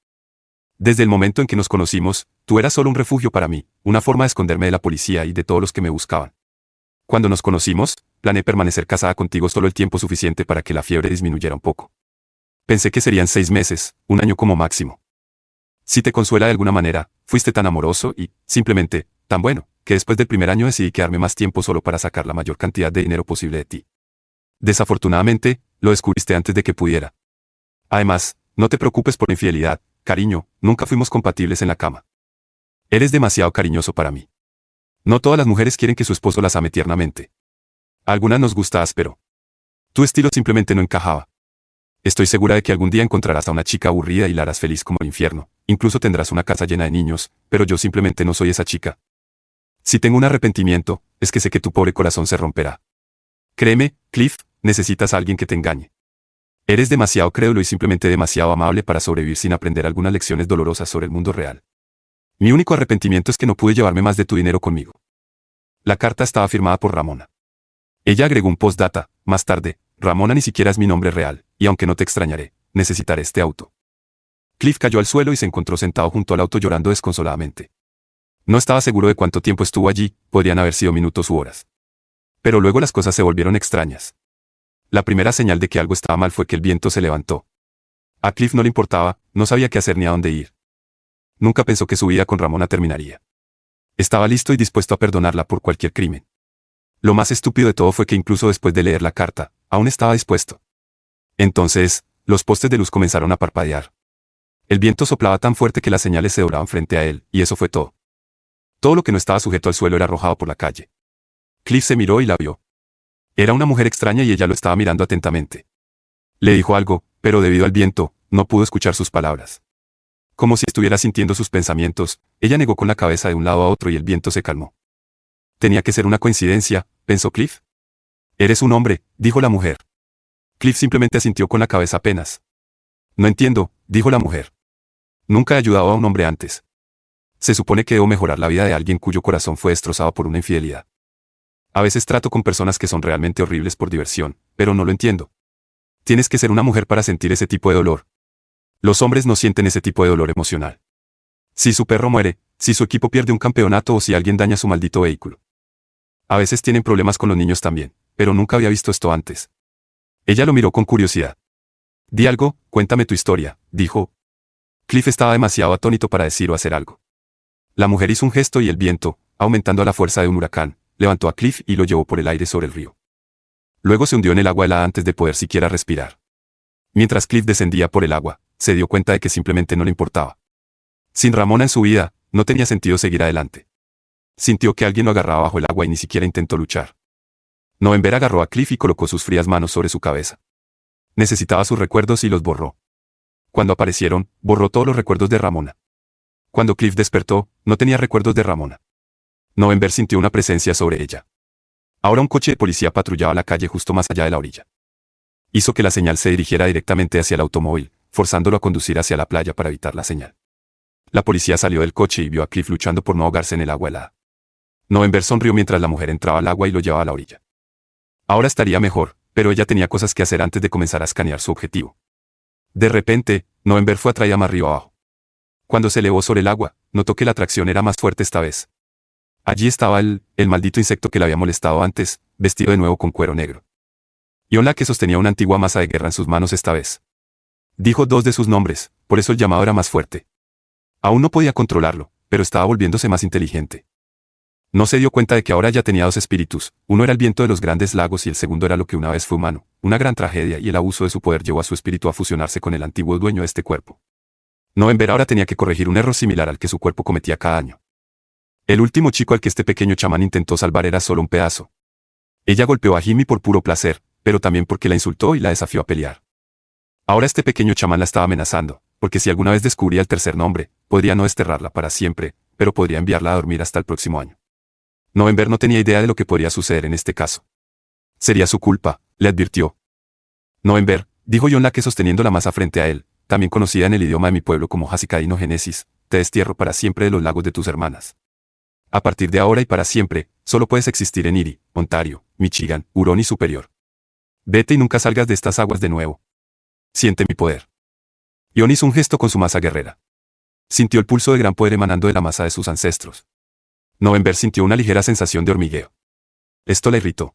Desde el momento en que nos conocimos, tú eras solo un refugio para mí, una forma de esconderme de la policía y de todos los que me buscaban. Cuando nos conocimos, planeé permanecer casada contigo solo el tiempo suficiente para que la fiebre disminuyera un poco. Pensé que serían 6 meses, un año como máximo. Si te consuela de alguna manera, fuiste tan amoroso y, simplemente, tan bueno, que después del primer año decidí quedarme más tiempo solo para sacar la mayor cantidad de dinero posible de ti. Desafortunadamente, lo descubriste antes de que pudiera. Además, no te preocupes por la infidelidad, cariño, nunca fuimos compatibles en la cama. Eres demasiado cariñoso para mí. No todas las mujeres quieren que su esposo las ame tiernamente. A algunas nos gusta áspero. Tu estilo simplemente no encajaba. Estoy segura de que algún día encontrarás a una chica aburrida y la harás feliz como el infierno. Incluso tendrás una casa llena de niños, pero yo simplemente no soy esa chica. Si tengo un arrepentimiento, es que sé que tu pobre corazón se romperá. Créeme, Cliff, necesitas a alguien que te engañe. Eres demasiado crédulo y simplemente demasiado amable para sobrevivir sin aprender algunas lecciones dolorosas sobre el mundo real. Mi único arrepentimiento es que no pude llevarme más de tu dinero conmigo. La carta estaba firmada por Ramona. Ella agregó un postdata, más tarde, Ramona ni siquiera es mi nombre real, y aunque no te extrañaré, necesitaré este auto. Cliff cayó al suelo y se encontró sentado junto al auto llorando desconsoladamente. No estaba seguro de cuánto tiempo estuvo allí, podrían haber sido minutos u horas. Pero luego las cosas se volvieron extrañas. La primera señal de que algo estaba mal fue que el viento se levantó. A Cliff no le importaba, no sabía qué hacer ni a dónde ir. Nunca pensó que su vida con Ramona terminaría. Estaba listo y dispuesto a perdonarla por cualquier crimen. Lo más estúpido de todo fue que incluso después de leer la carta, aún estaba dispuesto. Entonces, los postes de luz comenzaron a parpadear. El viento soplaba tan fuerte que las señales se doblaban frente a él, y eso fue todo. Todo lo que no estaba sujeto al suelo era arrojado por la calle. Cliff se miró y la vio. Era una mujer extraña y ella lo estaba mirando atentamente. Le dijo algo, pero debido al viento, no pudo escuchar sus palabras. Como si estuviera sintiendo sus pensamientos, ella negó con la cabeza de un lado a otro y el viento se calmó. Tenía que ser una coincidencia, pensó Cliff. Eres un hombre, dijo la mujer. Cliff simplemente asintió con la cabeza apenas. No entiendo, dijo la mujer. Nunca he ayudado a un hombre antes. Se supone que debo mejorar la vida de alguien cuyo corazón fue destrozado por una infidelidad. A veces trato con personas que son realmente horribles por diversión, pero no lo entiendo. Tienes que ser una mujer para sentir ese tipo de dolor. Los hombres no sienten ese tipo de dolor emocional. Si su perro muere, si su equipo pierde un campeonato o si alguien daña su maldito vehículo. A veces tienen problemas con los niños también, pero nunca había visto esto antes. Ella lo miró con curiosidad. Di algo, cuéntame tu historia, dijo. Cliff estaba demasiado atónito para decir o hacer algo. La mujer hizo un gesto y el viento, aumentando a la fuerza de un huracán, levantó a Cliff y lo llevó por el aire sobre el río. Luego se hundió en el agua helada antes de poder siquiera respirar. Mientras Cliff descendía por el agua, se dio cuenta de que simplemente no le importaba. Sin Ramona en su vida, no tenía sentido seguir adelante. Sintió que alguien lo agarraba bajo el agua y ni siquiera intentó luchar. November agarró a Cliff y colocó sus frías manos sobre su cabeza. Necesitaba sus recuerdos y los borró. Cuando aparecieron, borró todos los recuerdos de Ramona. Cuando Cliff despertó, no tenía recuerdos de Ramona. November sintió una presencia sobre ella. Ahora un coche de policía patrullaba la calle justo más allá de la orilla. Hizo que la señal se dirigiera directamente hacia el automóvil, forzándolo a conducir hacia la playa para evitar la señal. La policía salió del coche y vio a Cliff luchando por no ahogarse en el agua helada. November sonrió mientras la mujer entraba al agua y lo llevaba a la orilla. Ahora estaría mejor, pero ella tenía cosas que hacer antes de comenzar a escanear su objetivo. De repente, November fue atraída más río abajo. Cuando se elevó sobre el agua, notó que la atracción era más fuerte esta vez. Allí estaba el maldito insecto que la había molestado antes, vestido de nuevo con cuero negro. Yonla, que sostenía una antigua masa de guerra en sus manos esta vez. Dijo 2 de sus nombres, por eso el llamado era más fuerte. Aún no podía controlarlo, pero estaba volviéndose más inteligente. No se dio cuenta de que ahora ya tenía 2 espíritus, uno era el viento de los grandes lagos y el segundo era lo que una vez fue humano, una gran tragedia, y el abuso de su poder llevó a su espíritu a fusionarse con el antiguo dueño de este cuerpo. November ahora tenía que corregir un error similar al que su cuerpo cometía cada año. El último chico al que este pequeño chamán intentó salvar era solo un pedazo. Ella golpeó a Jimmy por puro placer, pero también porque la insultó y la desafió a pelear. Ahora este pequeño chamán la estaba amenazando, porque si alguna vez descubría el tercer nombre, podría no desterrarla para siempre, pero podría enviarla a dormir hasta el próximo año. November no tenía idea de lo que podría suceder en este caso. Sería su culpa, le advirtió. November, dijo Yonla sosteniendo la masa frente a él, también conocida en el idioma de mi pueblo como Hasicadino Génesis, te destierro para siempre de los lagos de tus hermanas. A partir de ahora y para siempre, solo puedes existir en Erie, Ontario, Michigan, Huron y Superior. Vete y nunca salgas de estas aguas de nuevo. Siente mi poder. Yon hizo un gesto con su masa guerrera. Sintió el pulso de gran poder emanando de la masa de sus ancestros. November sintió una ligera sensación de hormigueo. Esto la irritó.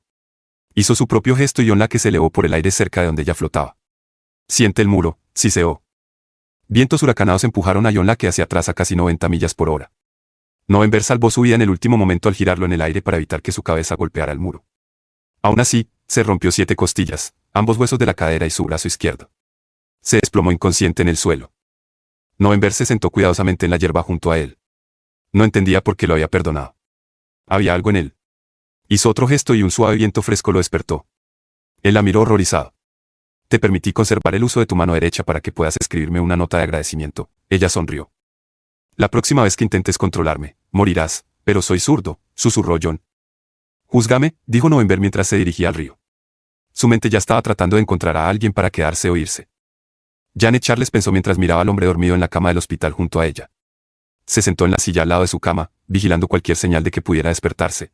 Hizo su propio gesto y Yonla se elevó por el aire cerca de donde ella flotaba. Siente el muro, Siseó. Vientos huracanados empujaron a John Locke hacia atrás a casi 90 millas por hora. November salvó su vida en el último momento al girarlo en el aire para evitar que su cabeza golpeara el muro. Aún así, se rompió 7 costillas, ambos huesos de la cadera y su brazo izquierdo. Se desplomó inconsciente en el suelo. November se sentó cuidadosamente en la hierba junto a él. No entendía por qué lo había perdonado. Había algo en él. Hizo otro gesto y un suave viento fresco lo despertó. Él la miró horrorizado. Te permití conservar el uso de tu mano derecha para que puedas escribirme una nota de agradecimiento. Ella sonrió. La próxima vez que intentes controlarme, morirás, pero soy zurdo, susurró John. Júzgame, dijo November mientras se dirigía al río. Su mente ya estaba tratando de encontrar a alguien para quedarse o irse. Janet Charles pensó mientras miraba al hombre dormido en la cama del hospital junto a ella. Se sentó en la silla al lado de su cama, vigilando cualquier señal de que pudiera despertarse.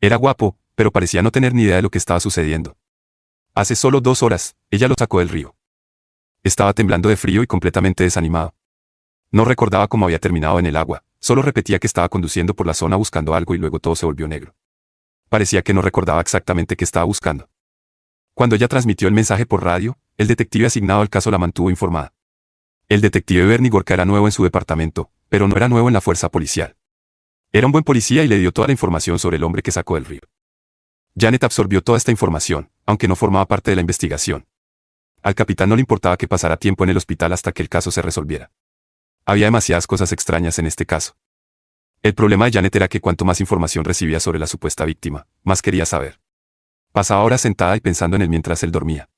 Era guapo, pero parecía no tener ni idea de lo que estaba sucediendo. Hace solo 2 horas, ella lo sacó del río. Estaba temblando de frío y completamente desanimado. No recordaba cómo había terminado en el agua, solo repetía que estaba conduciendo por la zona buscando algo y luego todo se volvió negro. Parecía que no recordaba exactamente qué estaba buscando. Cuando ella transmitió el mensaje por radio, el detective asignado al caso la mantuvo informada. El detective Bernie Gorka era nuevo en su departamento, pero no era nuevo en la fuerza policial. Era un buen policía y le dio toda la información sobre el hombre que sacó del río. Janet absorbió toda esta información, aunque no formaba parte de la investigación. Al capitán no le importaba que pasara tiempo en el hospital hasta que el caso se resolviera. Había demasiadas cosas extrañas en este caso. El problema de Janet era que cuanto más información recibía sobre la supuesta víctima, más quería saber. Pasaba horas sentada y pensando en él mientras él dormía.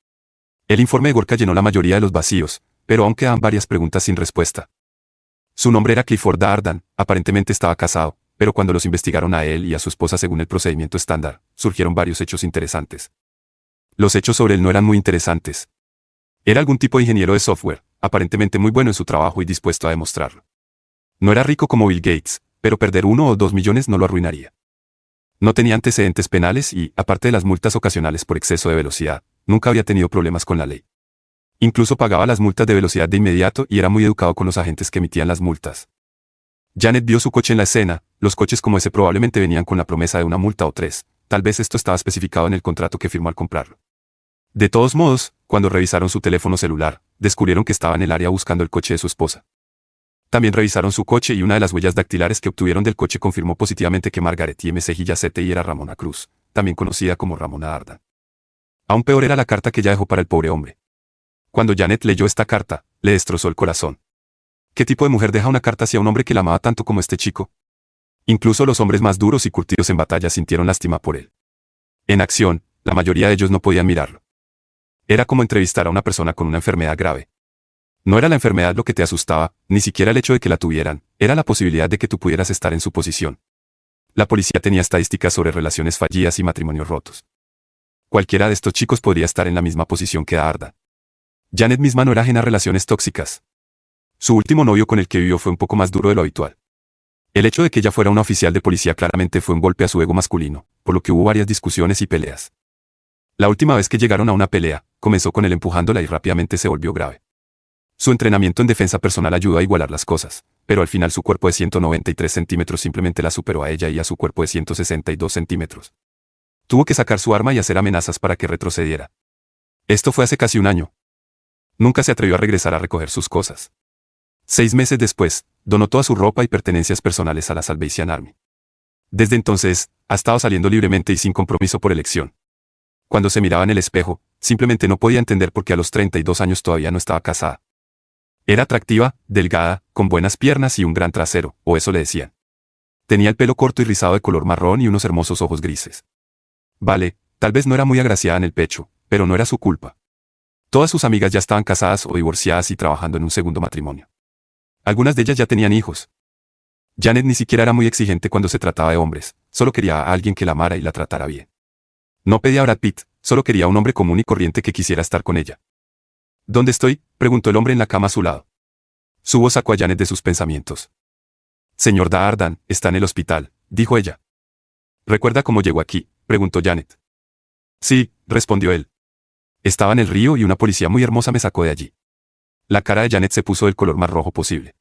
El informe de Gorka llenó la mayoría de los vacíos, pero aún quedaban varias preguntas sin respuesta. Su nombre era Clifford Dardan, aparentemente estaba casado, pero cuando los investigaron a él y a su esposa según el procedimiento estándar, surgieron varios hechos interesantes. Los hechos sobre él no eran muy interesantes. Era algún tipo de ingeniero de software, aparentemente muy bueno en su trabajo y dispuesto a demostrarlo. No era rico como Bill Gates, pero perder 1 o 2 millones no lo arruinaría. No tenía antecedentes penales y, aparte de las multas ocasionales por exceso de velocidad, nunca había tenido problemas con la ley. Incluso pagaba las multas de velocidad de inmediato y era muy educado con los agentes que emitían las multas. Janet vio su coche en la escena, los coches como ese probablemente venían con la promesa de una multa o 3, tal vez esto estaba especificado en el contrato que firmó al comprarlo. De todos modos, cuando revisaron su teléfono celular, descubrieron que estaba en el área buscando el coche de su esposa. También revisaron su coche y una de las huellas dactilares que obtuvieron del coche confirmó positivamente que Margaret y M.C. Gillacete era Ramona Cruz, también conocida como Ramona Dardan. Aún peor era la carta que ella dejó para el pobre hombre. Cuando Janet leyó esta carta, le destrozó el corazón. ¿Qué tipo de mujer deja una carta hacia un hombre que la amaba tanto como este chico? Incluso los hombres más duros y curtidos en batalla sintieron lástima por él. En acción, la mayoría de ellos no podían mirarlo. Era como entrevistar a una persona con una enfermedad grave. No era la enfermedad lo que te asustaba, ni siquiera el hecho de que la tuvieran, era la posibilidad de que tú pudieras estar en su posición. La policía tenía estadísticas sobre relaciones fallidas y matrimonios rotos. Cualquiera de estos chicos podría estar en la misma posición que Dardan. Janet misma no era ajena a relaciones tóxicas. Su último novio con el que vivió fue un poco más duro de lo habitual. El hecho de que ella fuera una oficial de policía claramente fue un golpe a su ego masculino, por lo que hubo varias discusiones y peleas. La última vez que llegaron a una pelea, comenzó con él empujándola y rápidamente se volvió grave. Su entrenamiento en defensa personal ayudó a igualar las cosas, pero al final su cuerpo de 193 centímetros simplemente la superó a ella y a su cuerpo de 162 centímetros. Tuvo que sacar su arma y hacer amenazas para que retrocediera. Esto fue hace casi un año. Nunca se atrevió a regresar a recoger sus cosas. 6 meses después, donó toda su ropa y pertenencias personales a la Salvation Army. Desde entonces, ha estado saliendo libremente y sin compromiso por elección. Cuando se miraba en el espejo, simplemente no podía entender por qué a los 32 años todavía no estaba casada. Era atractiva, delgada, con buenas piernas y un gran trasero, o eso le decían. Tenía el pelo corto y rizado de color marrón y unos hermosos ojos grises. Vale, tal vez no era muy agraciada en el pecho, pero no era su culpa. Todas sus amigas ya estaban casadas o divorciadas y trabajando en un segundo matrimonio. Algunas de ellas ya tenían hijos. Janet ni siquiera era muy exigente cuando se trataba de hombres, solo quería a alguien que la amara y la tratara bien. No pedía a Brad Pitt, solo quería a un hombre común y corriente que quisiera estar con ella. ¿Dónde estoy?, preguntó el hombre en la cama a su lado. Su voz sacó a Janet de sus pensamientos. Señor Dardan, está en el hospital, dijo ella. ¿Recuerda cómo llegó aquí?, preguntó Janet. Sí, respondió él. Estaba en el río y una policía muy hermosa me sacó de allí. La cara de Janet se puso del color más rojo posible.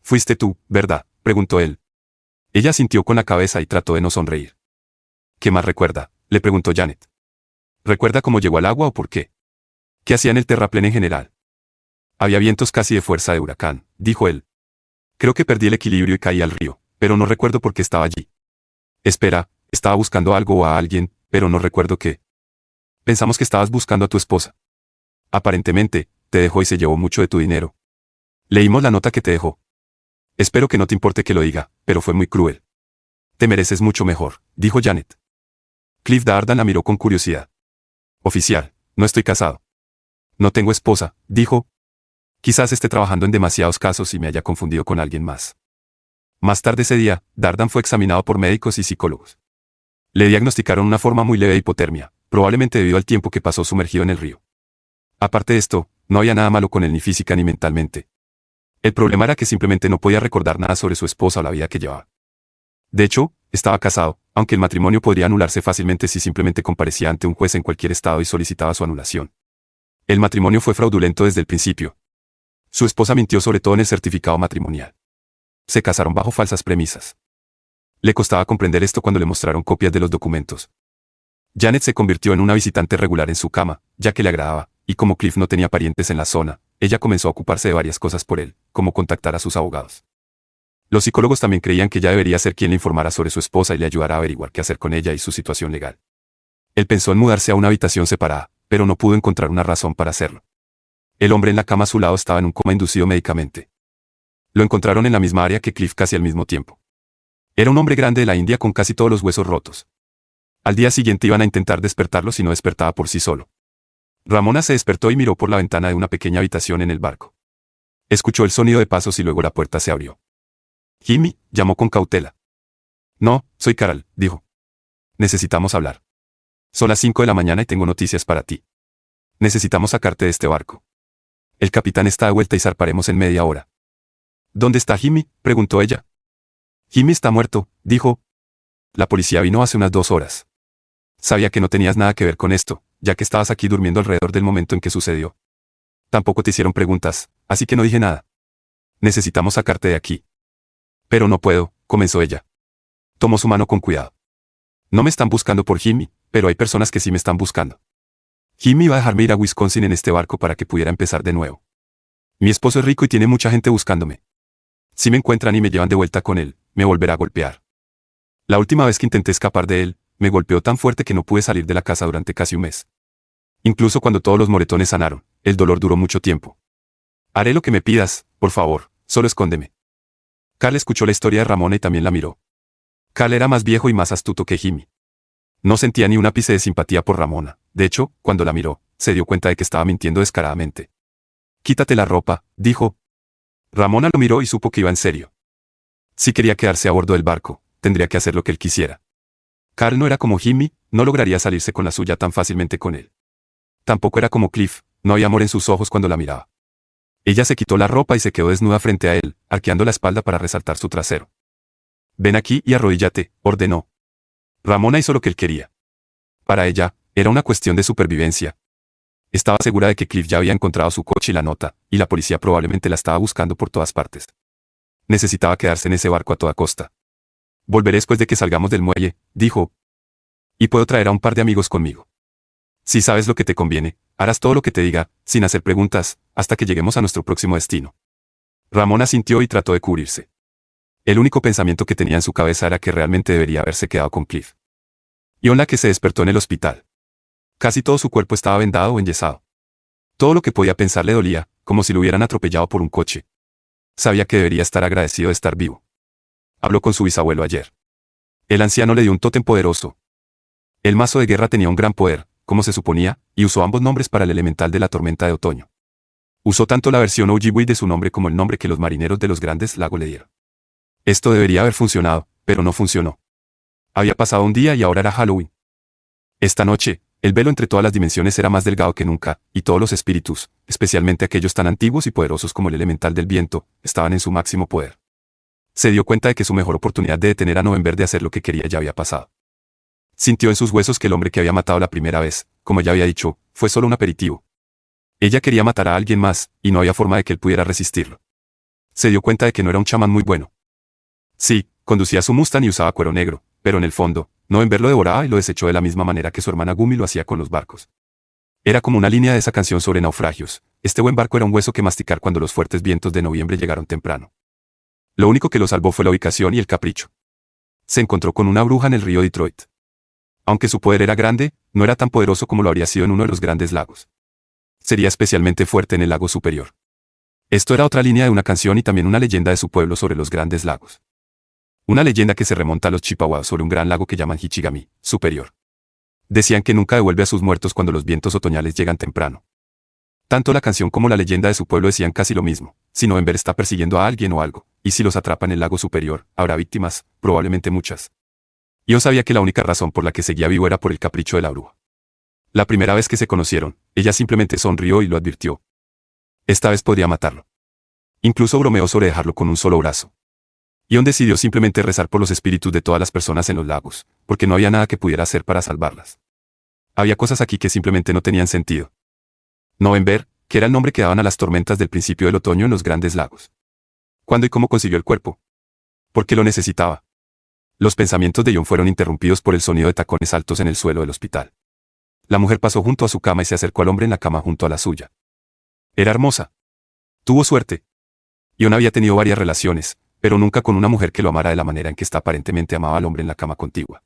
Fuiste tú, ¿verdad?, preguntó él. Ella sintió con la cabeza y trató de no sonreír. ¿Qué más recuerda?, le preguntó Janet. ¿Recuerda cómo llegó al agua o por qué? ¿Qué hacía en el terraplén en general? Había vientos casi de fuerza de huracán, dijo él. Creo que perdí el equilibrio y caí al río, pero no recuerdo por qué estaba allí. Espera, estaba buscando algo o a alguien, pero no recuerdo qué. Pensamos que estabas buscando a tu esposa. Aparentemente, te dejó y se llevó mucho de tu dinero. Leímos la nota que te dejó. Espero que no te importe que lo diga, pero fue muy cruel. Te mereces mucho mejor, dijo Janet. Cliff Darden la miró con curiosidad. Oficial, no estoy casado. No tengo esposa, dijo. Quizás esté trabajando en demasiados casos y me haya confundido con alguien más. Más tarde ese día, Darden fue examinado por médicos y psicólogos. Le diagnosticaron una forma muy leve de hipotermia, probablemente debido al tiempo que pasó sumergido en el río. Aparte de esto, no había nada malo con él ni física ni mentalmente. El problema era que simplemente no podía recordar nada sobre su esposa o la vida que llevaba. De hecho, estaba casado, aunque el matrimonio podría anularse fácilmente si simplemente comparecía ante un juez en cualquier estado y solicitaba su anulación. El matrimonio fue fraudulento desde el principio. Su esposa mintió sobre todo en el certificado matrimonial. Se casaron bajo falsas premisas. Le costaba comprender esto cuando le mostraron copias de los documentos. Janet se convirtió en una visitante regular en su cama, ya que le agradaba, y como Cliff no tenía parientes en la zona, ella comenzó a ocuparse de varias cosas por él, como contactar a sus abogados. Los psicólogos también creían que ella debería ser quien le informara sobre su esposa y le ayudara a averiguar qué hacer con ella y su situación legal. Él pensó en mudarse a una habitación separada, pero no pudo encontrar una razón para hacerlo. El hombre en la cama a su lado estaba en un coma inducido médicamente. Lo encontraron en la misma área que Cliff casi al mismo tiempo. Era un hombre grande de la India con casi todos los huesos rotos. Al día siguiente iban a intentar despertarlo si no despertaba por sí solo. Ramona se despertó y miró por la ventana de una pequeña habitación en el barco. Escuchó el sonido de pasos y luego la puerta se abrió. Jimmy, llamó con cautela. No, soy Carol, dijo. Necesitamos hablar. Son las 5 de la mañana y tengo noticias para ti. Necesitamos sacarte de este barco. El capitán está de vuelta y zarparemos en media hora. ¿Dónde está Jimmy?, preguntó ella. Jimmy está muerto, dijo. La policía vino hace unas 2 horas. Sabía que no tenías nada que ver con esto, ya que estabas aquí durmiendo alrededor del momento en que sucedió. Tampoco te hicieron preguntas, así que no dije nada. Necesitamos sacarte de aquí. Pero no puedo, comenzó ella. Tomó su mano con cuidado. No me están buscando por Jimmy, pero hay personas que sí me están buscando. Jimmy iba a dejarme ir a Wisconsin en este barco para que pudiera empezar de nuevo. Mi esposo es rico y tiene mucha gente buscándome. Si me encuentran y me llevan de vuelta con él, me volverá a golpear. La última vez que intenté escapar de él, me golpeó tan fuerte que no pude salir de la casa durante casi un mes. Incluso cuando todos los moretones sanaron, el dolor duró mucho tiempo. Haré lo que me pidas, por favor, solo escóndeme. Carl escuchó la historia de Ramona y también la miró. Carl era más viejo y más astuto que Jimmy. No sentía ni un ápice de simpatía por Ramona. De hecho, cuando la miró, se dio cuenta de que estaba mintiendo descaradamente. Quítate la ropa, dijo. Ramona lo miró y supo que iba en serio. Si quería quedarse a bordo del barco, tendría que hacer lo que él quisiera. Carl no era como Jimmy, no lograría salirse con la suya tan fácilmente con él. Tampoco era como Cliff, no había amor en sus ojos cuando la miraba. Ella se quitó la ropa y se quedó desnuda frente a él, arqueando la espalda para resaltar su trasero. Ven aquí y arrodíllate, ordenó. Ramona hizo lo que él quería. Para ella, era una cuestión de supervivencia. Estaba segura de que Cliff ya había encontrado su coche y la nota, y la policía probablemente la estaba buscando por todas partes. Necesitaba quedarse en ese barco a toda costa. Volveré después de que salgamos del muelle, dijo. Y puedo traer a un par de amigos conmigo. Si sabes lo que te conviene, harás todo lo que te diga, sin hacer preguntas, hasta que lleguemos a nuestro próximo destino. Ramona sintió y trató de cubrirse. El único pensamiento que tenía en su cabeza era que realmente debería haberse quedado con Cliff. Iona que se despertó en el hospital. Casi todo su cuerpo estaba vendado o enyesado. Todo lo que podía pensar le dolía, como si lo hubieran atropellado por un coche. Sabía que debería estar agradecido de estar vivo. Habló con su bisabuelo ayer. El anciano le dio un tótem poderoso. El mazo de guerra tenía un gran poder, como se suponía, y usó ambos nombres para el elemental de la tormenta de otoño. Usó tanto la versión Ojibwe de su nombre como el nombre que los marineros de los grandes lagos le dieron. Esto debería haber funcionado, pero no funcionó. Había pasado un día y ahora era Halloween. Esta noche, el velo entre todas las dimensiones era más delgado que nunca, y todos los espíritus, especialmente aquellos tan antiguos y poderosos como el elemental del viento, estaban en su máximo poder. Se dio cuenta de que su mejor oportunidad de detener a November de hacer lo que quería ya había pasado. Sintió en sus huesos que el hombre que había matado la primera vez, como ya había dicho, fue solo un aperitivo. Ella quería matar a alguien más, y no había forma de que él pudiera resistirlo. Se dio cuenta de que no era un chamán muy bueno. Sí, conducía su Mustang y usaba cuero negro, pero en el fondo, November lo devoraba y lo desechó de la misma manera que su hermana Gumi lo hacía con los barcos. Era como una línea de esa canción sobre naufragios, este buen barco era un hueso que masticar cuando los fuertes vientos de noviembre llegaron temprano. Lo único que lo salvó fue la ubicación y el capricho. Se encontró con una bruja en el río Detroit. Aunque su poder era grande, no era tan poderoso como lo habría sido en uno de los grandes lagos. Sería especialmente fuerte en el lago superior. Esto era otra línea de una canción y también una leyenda de su pueblo sobre los grandes lagos. Una leyenda que se remonta a los Chippewa sobre un gran lago que llaman Hichigami, superior. Decían que nunca devuelve a sus muertos cuando los vientos otoñales llegan temprano. Tanto la canción como la leyenda de su pueblo decían casi lo mismo: si November está persiguiendo a alguien o algo, y si los atrapa en el lago superior, habrá víctimas, probablemente muchas. Yo sabía que la única razón por la que seguía vivo era por el capricho de la bruja. La primera vez que se conocieron, ella simplemente sonrió y lo advirtió. Esta vez podría matarlo. Incluso bromeó sobre dejarlo con un solo brazo. Ion decidió simplemente rezar por los espíritus de todas las personas en los lagos, porque no había nada que pudiera hacer para salvarlas. Había cosas aquí que simplemente no tenían sentido. November, que era el nombre que daban a las tormentas del principio del otoño en los grandes lagos. ¿Cuándo y cómo consiguió el cuerpo? ¿Por qué lo necesitaba? Los pensamientos de Ion fueron interrumpidos por el sonido de tacones altos en el suelo del hospital. La mujer pasó junto a su cama y se acercó al hombre en la cama junto a la suya. Era hermosa. Tuvo suerte. Ion había tenido varias relaciones, pero nunca con una mujer que lo amara de la manera en que ésta aparentemente amaba al hombre en la cama contigua.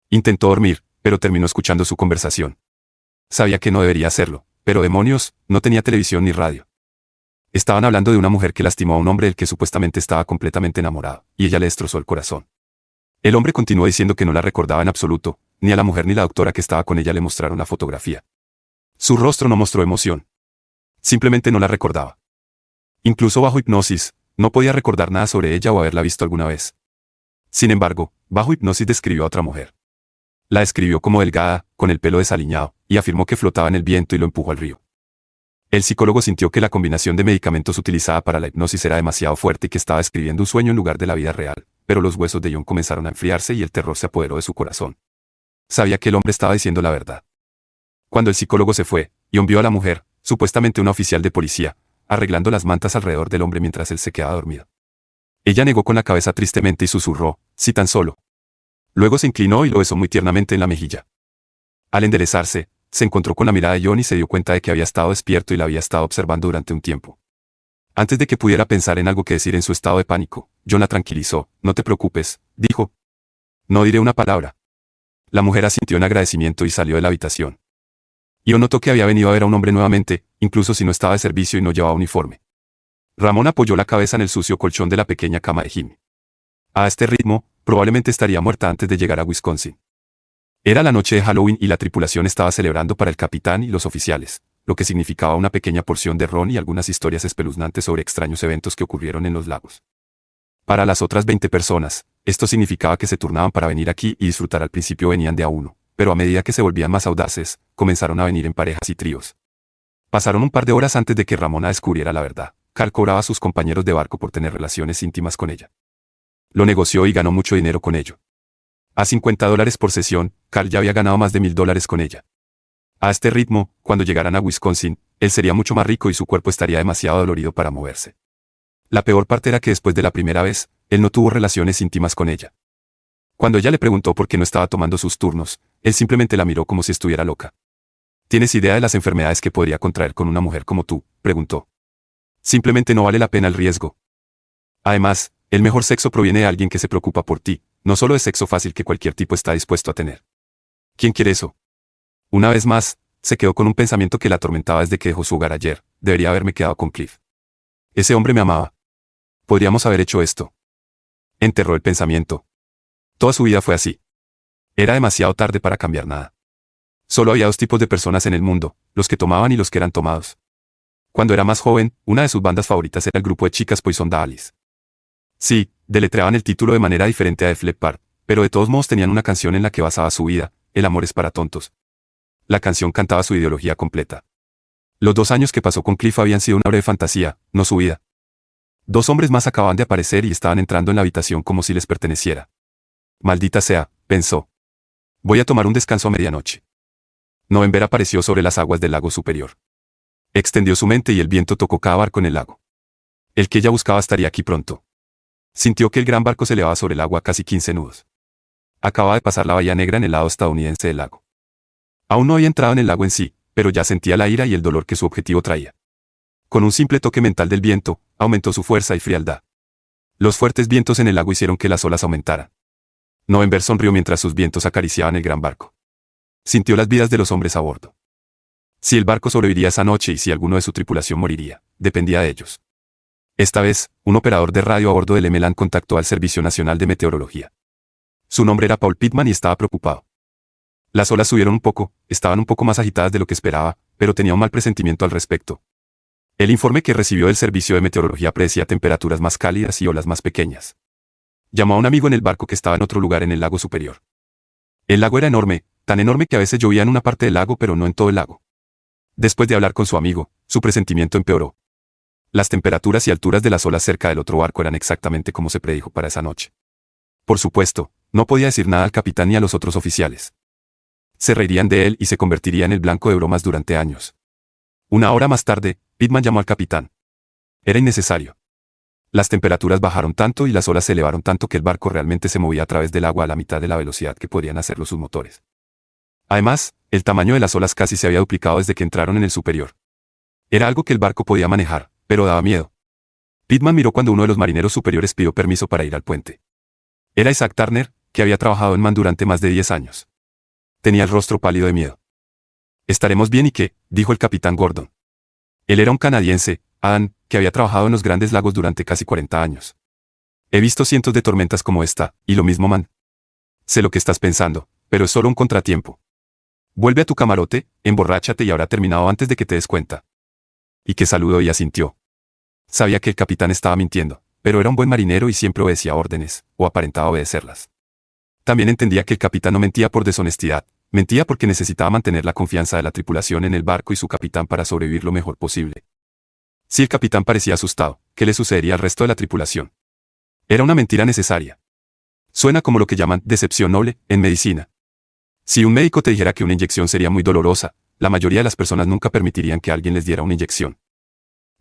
Intentó dormir, pero terminó escuchando su conversación. Sabía que no debería hacerlo, pero demonios, no tenía televisión ni radio. Estaban hablando de una mujer que lastimó a un hombre del que supuestamente estaba completamente enamorado, y ella le destrozó el corazón. El hombre continuó diciendo que no la recordaba en absoluto, ni a la mujer ni la doctora que estaba con ella le mostraron la fotografía. Su rostro no mostró emoción. Simplemente no la recordaba. Incluso bajo hipnosis, no podía recordar nada sobre ella o haberla visto alguna vez. Sin embargo, bajo hipnosis describió a otra mujer. La describió como delgada, con el pelo desaliñado, y afirmó que flotaba en el viento y lo empujó al río. El psicólogo sintió que la combinación de medicamentos utilizada para la hipnosis era demasiado fuerte y que estaba describiendo un sueño en lugar de la vida real, pero los huesos de Ion comenzaron a enfriarse y el terror se apoderó de su corazón. Sabía que el hombre estaba diciendo la verdad. Cuando el psicólogo se fue, Ion vio a la mujer, supuestamente una oficial de policía, arreglando las mantas alrededor del hombre mientras él se quedaba dormido. Ella negó con la cabeza tristemente y susurró, «Si tan solo». Luego se inclinó y lo besó muy tiernamente en la mejilla. Al enderezarse, se encontró con la mirada de Ion y se dio cuenta de que había estado despierto y la había estado observando durante un tiempo. Antes de que pudiera pensar en algo que decir en su estado de pánico, Ion la tranquilizó. «No te preocupes», dijo. «No diré una palabra». La mujer asintió en agradecimiento y salió de la habitación. Ion notó que había venido a ver a un hombre nuevamente, incluso si no estaba de servicio y no llevaba uniforme. Ramón apoyó la cabeza en el sucio colchón de la pequeña cama de Jimmy. A este ritmo, probablemente estaría muerta antes de llegar a Wisconsin. Era la noche de Halloween y la tripulación estaba celebrando para el capitán y los oficiales, lo que significaba una pequeña porción de ron y algunas historias espeluznantes sobre extraños eventos que ocurrieron en los lagos. Para las otras 20 personas, esto significaba que se turnaban para venir aquí y disfrutar. Al principio venían de a uno, pero a medida que se volvían más audaces, comenzaron a venir en parejas y tríos. Pasaron un par de horas antes de que Ramona descubriera la verdad. Carl cobraba a sus compañeros de barco por tener relaciones íntimas con ella. Lo negoció y ganó mucho dinero con ello. A $50 por sesión, Carl ya había ganado más de $1000 con ella. A este ritmo, cuando llegaran a Wisconsin, él sería mucho más rico y su cuerpo estaría demasiado dolorido para moverse. La peor parte era que después de la primera vez, él no tuvo relaciones íntimas con ella. Cuando ella le preguntó por qué no estaba tomando sus turnos, él simplemente la miró como si estuviera loca. ¿Tienes idea de las enfermedades que podría contraer con una mujer como tú?, preguntó. Simplemente no vale la pena el riesgo. Además, el mejor sexo proviene de alguien que se preocupa por ti, no solo de sexo fácil que cualquier tipo está dispuesto a tener. ¿Quién quiere eso? Una vez más, se quedó con un pensamiento que la atormentaba desde que dejó su hogar ayer. Debería haberme quedado con Cliff. Ese hombre me amaba. Podríamos haber hecho esto. Enterró el pensamiento. Toda su vida fue así. Era demasiado tarde para cambiar nada. Solo había dos tipos de personas en el mundo, los que tomaban y los que eran tomados. Cuando era más joven, una de sus bandas favoritas era el grupo de chicas Poison Alice. Sí, deletreaban el título de manera diferente a Def Leppard, pero de todos modos tenían una canción en la que basaba su vida, El amor es para tontos. La canción cantaba su ideología completa. Los 2 años que pasó con Cliff habían sido una breve fantasía, no su vida. 2 hombres más acababan de aparecer y estaban entrando en la habitación como si les perteneciera. Maldita sea, pensó. Voy a tomar un descanso a medianoche. November apareció sobre las aguas del lago superior. Extendió su mente y el viento tocó cada barco en el lago. El que ella buscaba estaría aquí pronto. Sintió que el gran barco se elevaba sobre el agua a casi 15 nudos. Acababa de pasar la bahía negra en el lado estadounidense del lago. Aún no había entrado en el lago en sí, pero ya sentía la ira y el dolor que su objetivo traía. Con un simple toque mental del viento, aumentó su fuerza y frialdad. Los fuertes vientos en el lago hicieron que las olas aumentaran. November sonrió mientras sus vientos acariciaban el gran barco. Sintió las vidas de los hombres a bordo. Si el barco sobreviviría esa noche y si alguno de su tripulación moriría, dependía de ellos. Esta vez, un operador de radio a bordo del Emeland contactó al Servicio Nacional de Meteorología. Su nombre era Paul Pittman y estaba preocupado. Las olas subieron un poco, estaban un poco más agitadas de lo que esperaba, pero tenía un mal presentimiento al respecto. El informe que recibió del Servicio de Meteorología predecía temperaturas más cálidas y olas más pequeñas. Llamó a un amigo en el barco que estaba en otro lugar en el lago superior. El lago era enorme, tan enorme que a veces llovía en una parte del lago pero no en todo el lago. Después de hablar con su amigo, su presentimiento empeoró. Las temperaturas y alturas de las olas cerca del otro barco eran exactamente como se predijo para esa noche. Por supuesto, no podía decir nada al capitán ni a los otros oficiales. Se reirían de él y se convertiría en el blanco de bromas durante años. Una hora más tarde, Pittman llamó al capitán. Era innecesario. Las temperaturas bajaron tanto y las olas se elevaron tanto que el barco realmente se movía a través del agua a la mitad de la velocidad que podían hacerlo sus motores. Además, el tamaño de las olas casi se había duplicado desde que entraron en el superior. Era algo que el barco podía manejar, pero daba miedo. Pittman miró cuando uno de los marineros superiores pidió permiso para ir al puente. Era Isaac Turner, que había trabajado en Man durante más de 10 años. Tenía el rostro pálido de miedo. «¿Estaremos bien y qué?», dijo el capitán Gordon. Él era un canadiense, Adam, que había trabajado en los Grandes Lagos durante casi 40 años. «He visto cientos de tormentas como esta, y lo mismo, man. Sé lo que estás pensando, pero es solo un contratiempo. Vuelve a tu camarote, emborráchate y habrá terminado antes de que te des cuenta». Y que saludó y asintió. Sabía que el capitán estaba mintiendo, pero era un buen marinero y siempre obedecía órdenes, o aparentaba obedecerlas. También entendía que el capitán no mentía por deshonestidad, mentía porque necesitaba mantener la confianza de la tripulación en el barco y su capitán para sobrevivir lo mejor posible. Si el capitán parecía asustado, ¿qué le sucedería al resto de la tripulación? Era una mentira necesaria. Suena como lo que llaman decepción noble en medicina. Si un médico te dijera que una inyección sería muy dolorosa, la mayoría de las personas nunca permitirían que alguien les diera una inyección.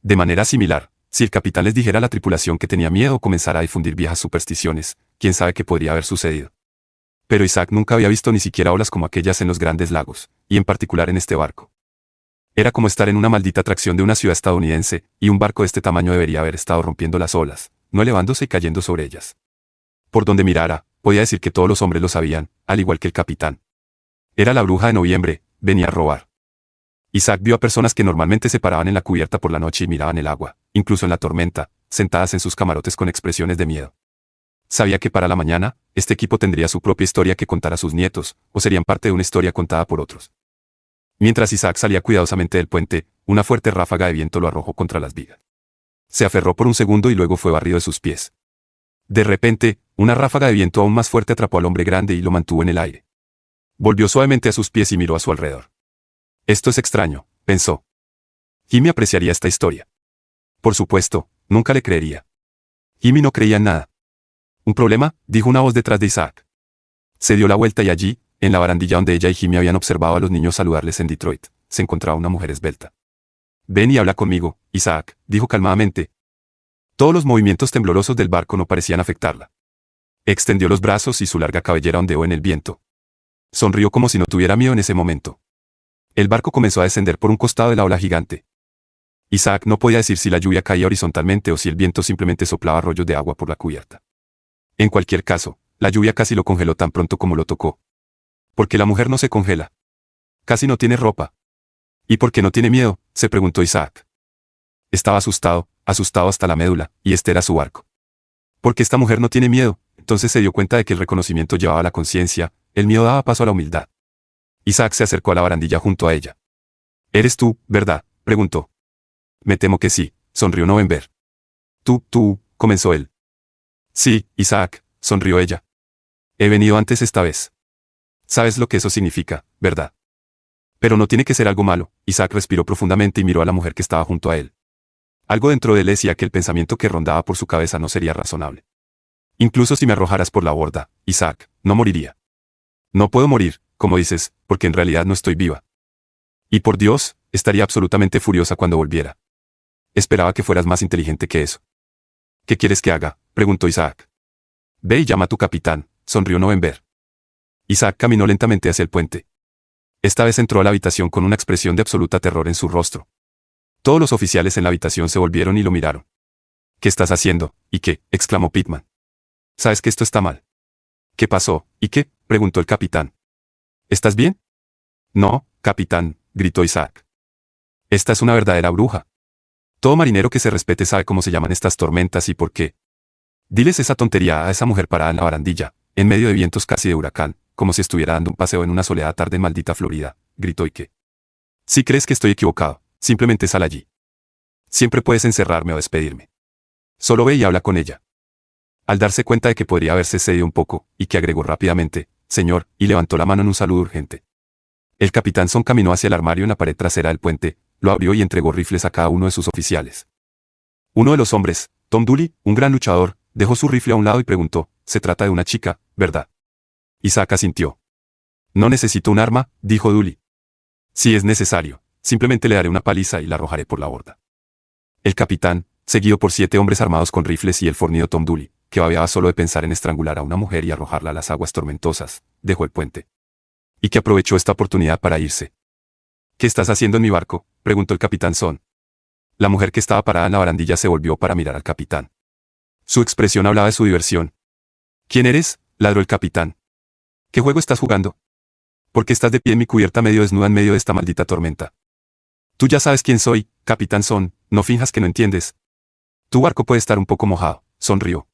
De manera similar, si el capitán les dijera a la tripulación que tenía miedo o comenzara a difundir viejas supersticiones, quién sabe qué podría haber sucedido. Pero Isaac nunca había visto ni siquiera olas como aquellas en los Grandes Lagos, y en particular en este barco. Era como estar en una maldita atracción de una ciudad estadounidense, y un barco de este tamaño debería haber estado rompiendo las olas, no elevándose y cayendo sobre ellas. Por donde mirara, podía decir que todos los hombres lo sabían, al igual que el capitán. Era la bruja de noviembre, venía a robar. Isaac vio a personas que normalmente se paraban en la cubierta por la noche y miraban el agua, incluso en la tormenta, sentadas en sus camarotes con expresiones de miedo. Sabía que para la mañana, este equipo tendría su propia historia que contar a sus nietos, o serían parte de una historia contada por otros. Mientras Isaac salía cuidadosamente del puente, una fuerte ráfaga de viento lo arrojó contra las vigas. Se aferró por un segundo y luego fue barrido de sus pies. De repente, una ráfaga de viento aún más fuerte atrapó al hombre grande y lo mantuvo en el aire. Volvió suavemente a sus pies y miró a su alrededor. Esto es extraño, pensó. Jimmy apreciaría esta historia. Por supuesto, nunca le creería. Jimmy no creía en nada. ¿Un problema?, dijo una voz detrás de Isaac. Se dio la vuelta y allí, en la barandilla donde ella y Jimmy habían observado a los niños saludarles en Detroit, se encontraba una mujer esbelta. «Ven y habla conmigo, Isaac», dijo calmadamente. Todos los movimientos temblorosos del barco no parecían afectarla. Extendió los brazos y su larga cabellera ondeó en el viento. Sonrió como si no tuviera miedo en ese momento. El barco comenzó a descender por un costado de la ola gigante. Isaac no podía decir si la lluvia caía horizontalmente o si el viento simplemente soplaba rollos de agua por la cubierta. En cualquier caso, la lluvia casi lo congeló tan pronto como lo tocó. ¿Por qué la mujer no se congela? Casi no tiene ropa. ¿Y por qué no tiene miedo?, se preguntó Isaac. Estaba asustado hasta la médula, y este era su barco. Porque esta mujer no tiene miedo, entonces se dio cuenta de que el reconocimiento llevaba a la conciencia, el miedo daba paso a la humildad. Isaac se acercó a la barandilla junto a ella. «¿Eres tú, verdad?», preguntó. «Me temo que sí», sonrió November. Tú, comenzó él. «Sí, Isaac», sonrió ella. «He venido antes esta vez. Sabes lo que eso significa, ¿verdad? Pero no tiene que ser algo malo». Isaac respiró profundamente y miró a la mujer que estaba junto a él. Algo dentro de él decía que el pensamiento que rondaba por su cabeza no sería razonable. «Incluso si me arrojaras por la borda, Isaac, no moriría». «No puedo morir, como dices, porque en realidad no estoy viva. Y por Dios, estaría absolutamente furiosa cuando volviera. Esperaba que fueras más inteligente que eso». «¿Qué quieres que haga?», preguntó Isaac. «Ve y llama a tu capitán», sonrió November. Isaac caminó lentamente hacia el puente. Esta vez entró a la habitación con una expresión de absoluta terror en su rostro. Todos los oficiales en la habitación se volvieron y lo miraron. ¿Qué estás haciendo? ¿Y qué? Exclamó Pittman. Sabes que esto está mal. ¿Qué pasó? ¿Y qué? Preguntó el capitán. ¿Estás bien? No, capitán, gritó Isaac. Esta es una verdadera bruja. Todo marinero que se respete sabe cómo se llaman estas tormentas y por qué. Diles esa tontería a esa mujer parada en la barandilla, en medio de vientos casi de huracán, como si estuviera dando un paseo en una soleada tarde en maldita Florida, gritó Ike. Si crees que estoy equivocado, simplemente sal allí. Siempre puedes encerrarme o despedirme. Solo ve y habla con ella. Al darse cuenta de que podría haberse cedido un poco, Ike agregó rápidamente, señor, y levantó la mano en un saludo urgente. El capitán Son caminó hacia el armario en la pared trasera del puente, lo abrió y entregó rifles a cada uno de sus oficiales. Uno de los hombres, Tom Dooley, un gran luchador, dejó su rifle a un lado y preguntó, se trata de una chica, ¿verdad? Isaac asintió. No necesito un arma, dijo Dooley. Si es necesario, simplemente le daré una paliza y la arrojaré por la borda. El capitán, seguido por 7 hombres armados con rifles y el fornido Tom Dooley, que babeaba solo de pensar en estrangular a una mujer y arrojarla a las aguas tormentosas, dejó el puente. Y que aprovechó esta oportunidad para irse. ¿Qué estás haciendo en mi barco?, preguntó el capitán Son. La mujer que estaba parada en la barandilla se volvió para mirar al capitán. Su expresión hablaba de su diversión. ¿Quién eres?, ladró el capitán. ¿Qué juego estás jugando? ¿Por qué estás de pie en mi cubierta medio desnuda en medio de esta maldita tormenta? Tú ya sabes quién soy, capitán Son, no finjas que no entiendes. Tu barco puede estar un poco mojado, sonrió.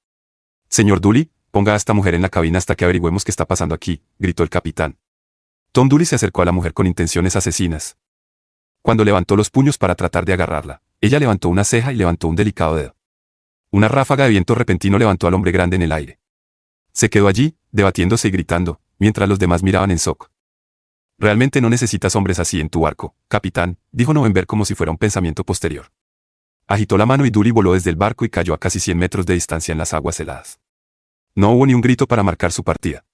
Señor Dooley, ponga a esta mujer en la cabina hasta que averigüemos qué está pasando aquí, gritó el capitán. Tom Dooley se acercó a la mujer con intenciones asesinas. Cuando levantó los puños para tratar de agarrarla, ella levantó una ceja y levantó un delicado dedo. Una ráfaga de viento repentino levantó al hombre grande en el aire. Se quedó allí, debatiéndose y gritando, mientras los demás miraban en shock. Realmente no necesitas hombres así en tu barco, capitán, dijo November como si fuera un pensamiento posterior. Agitó la mano y Dooley voló desde el barco y cayó a casi 100 metros de distancia en las aguas heladas. No hubo ni un grito para marcar su partida.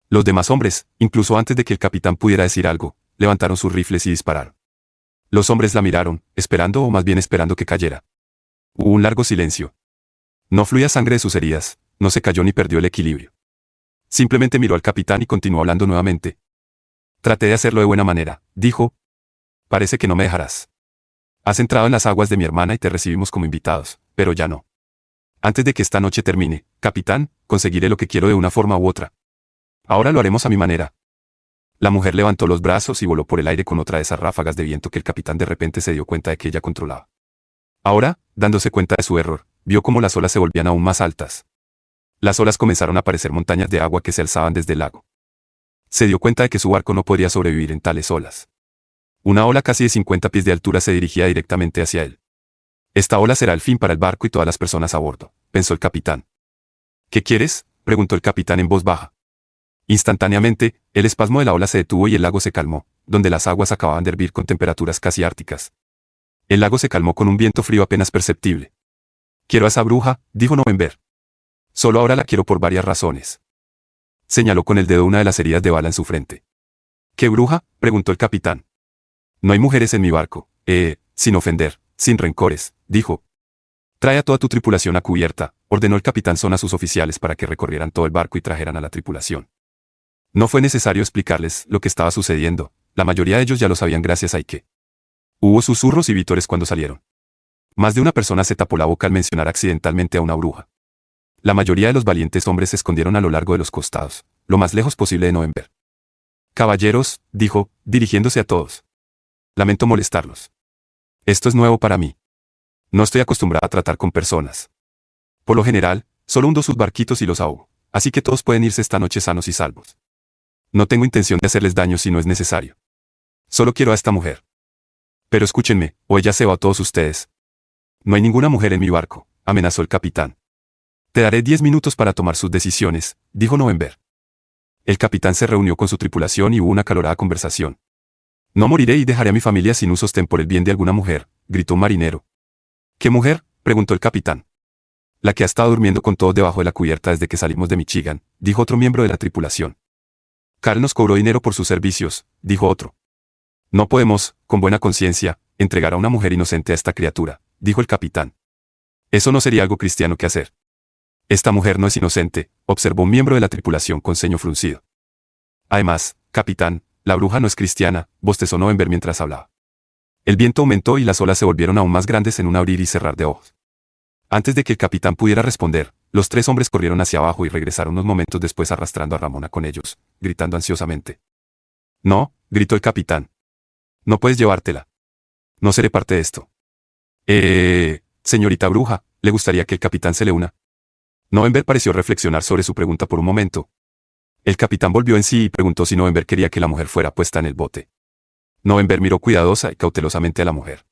Los demás hombres, incluso antes de que el capitán pudiera decir algo, levantaron sus rifles y dispararon. Los hombres la miraron, esperando o más bien esperando que cayera. Hubo un largo silencio. No fluía sangre de sus heridas, no se cayó ni perdió el equilibrio. Simplemente miró al capitán y continuó hablando nuevamente. Traté de hacerlo de buena manera, dijo. Parece que no me dejarás. Has entrado en las aguas de mi hermana y te recibimos como invitados, pero ya no. Antes de que esta noche termine, capitán, conseguiré lo que quiero de una forma u otra. Ahora lo haremos a mi manera. La mujer levantó los brazos y voló por el aire con otra de esas ráfagas de viento que el capitán de repente se dio cuenta de que ella controlaba. Ahora, dándose cuenta de su error, vio cómo las olas se volvían aún más altas. Las olas comenzaron a parecer montañas de agua que se alzaban desde el lago. Se dio cuenta de que su barco no podría sobrevivir en tales olas. Una ola casi de 50 pies de altura se dirigía directamente hacia él. Esta ola será el fin para el barco y todas las personas a bordo, pensó el capitán. ¿Qué quieres?, preguntó el capitán en voz baja. Instantáneamente, el espasmo de la ola se detuvo y el lago se calmó, donde las aguas acababan de hervir con temperaturas casi árticas. El lago se calmó con un viento frío apenas perceptible. Quiero a esa bruja, dijo November. Solo ahora la quiero por varias razones. Señaló con el dedo una de las heridas de bala en su frente. ¿Qué bruja?, preguntó el capitán. No hay mujeres en mi barco, sin ofender, sin rencores, dijo. Trae a toda tu tripulación a cubierta, ordenó el capitán Son a sus oficiales para que recorrieran todo el barco y trajeran a la tripulación. No fue necesario explicarles lo que estaba sucediendo, la mayoría de ellos ya lo sabían gracias a Ike. Hubo susurros y vítores cuando salieron. Más de una persona se tapó la boca al mencionar accidentalmente a una bruja. La mayoría de los valientes hombres se escondieron a lo largo de los costados, lo más lejos posible de November. Caballeros, dijo, dirigiéndose a todos. Lamento molestarlos. Esto es nuevo para mí. No estoy acostumbrada a tratar con personas. Por lo general, solo hundo sus barquitos y los ahogo, así que todos pueden irse esta noche sanos y salvos. No tengo intención de hacerles daño si no es necesario. Solo quiero a esta mujer. Pero escúchenme, o ella se va a todos ustedes. No hay ninguna mujer en mi barco, amenazó el capitán. Te daré 10 minutos para tomar sus decisiones, dijo November. El capitán se reunió con su tripulación y hubo una acalorada conversación. No moriré y dejaré a mi familia sin un sostén por el bien de alguna mujer, gritó un marinero. ¿Qué mujer?, preguntó el capitán. La que ha estado durmiendo con todos debajo de la cubierta desde que salimos de Michigan, dijo otro miembro de la tripulación. Carl nos cobró dinero por sus servicios, dijo otro. No podemos, con buena conciencia, entregar a una mujer inocente a esta criatura, dijo el capitán. Eso no sería algo cristiano que hacer. Esta mujer no es inocente, observó un miembro de la tripulación con ceño fruncido. Además, capitán, la bruja no es cristiana, bostezó November mientras hablaba. El viento aumentó y las olas se volvieron aún más grandes en un abrir y cerrar de ojos. Antes de que el capitán pudiera responder, los tres hombres corrieron hacia abajo y regresaron unos momentos después arrastrando a Ramona con ellos, gritando ansiosamente. No, gritó el capitán. No puedes llevártela. No seré parte de esto. Señorita bruja, ¿le gustaría que el capitán se le una? November pareció reflexionar sobre su pregunta por un momento. El capitán volvió en sí y preguntó si November quería que la mujer fuera puesta en el bote. November miró cuidadosa y cautelosamente a la mujer.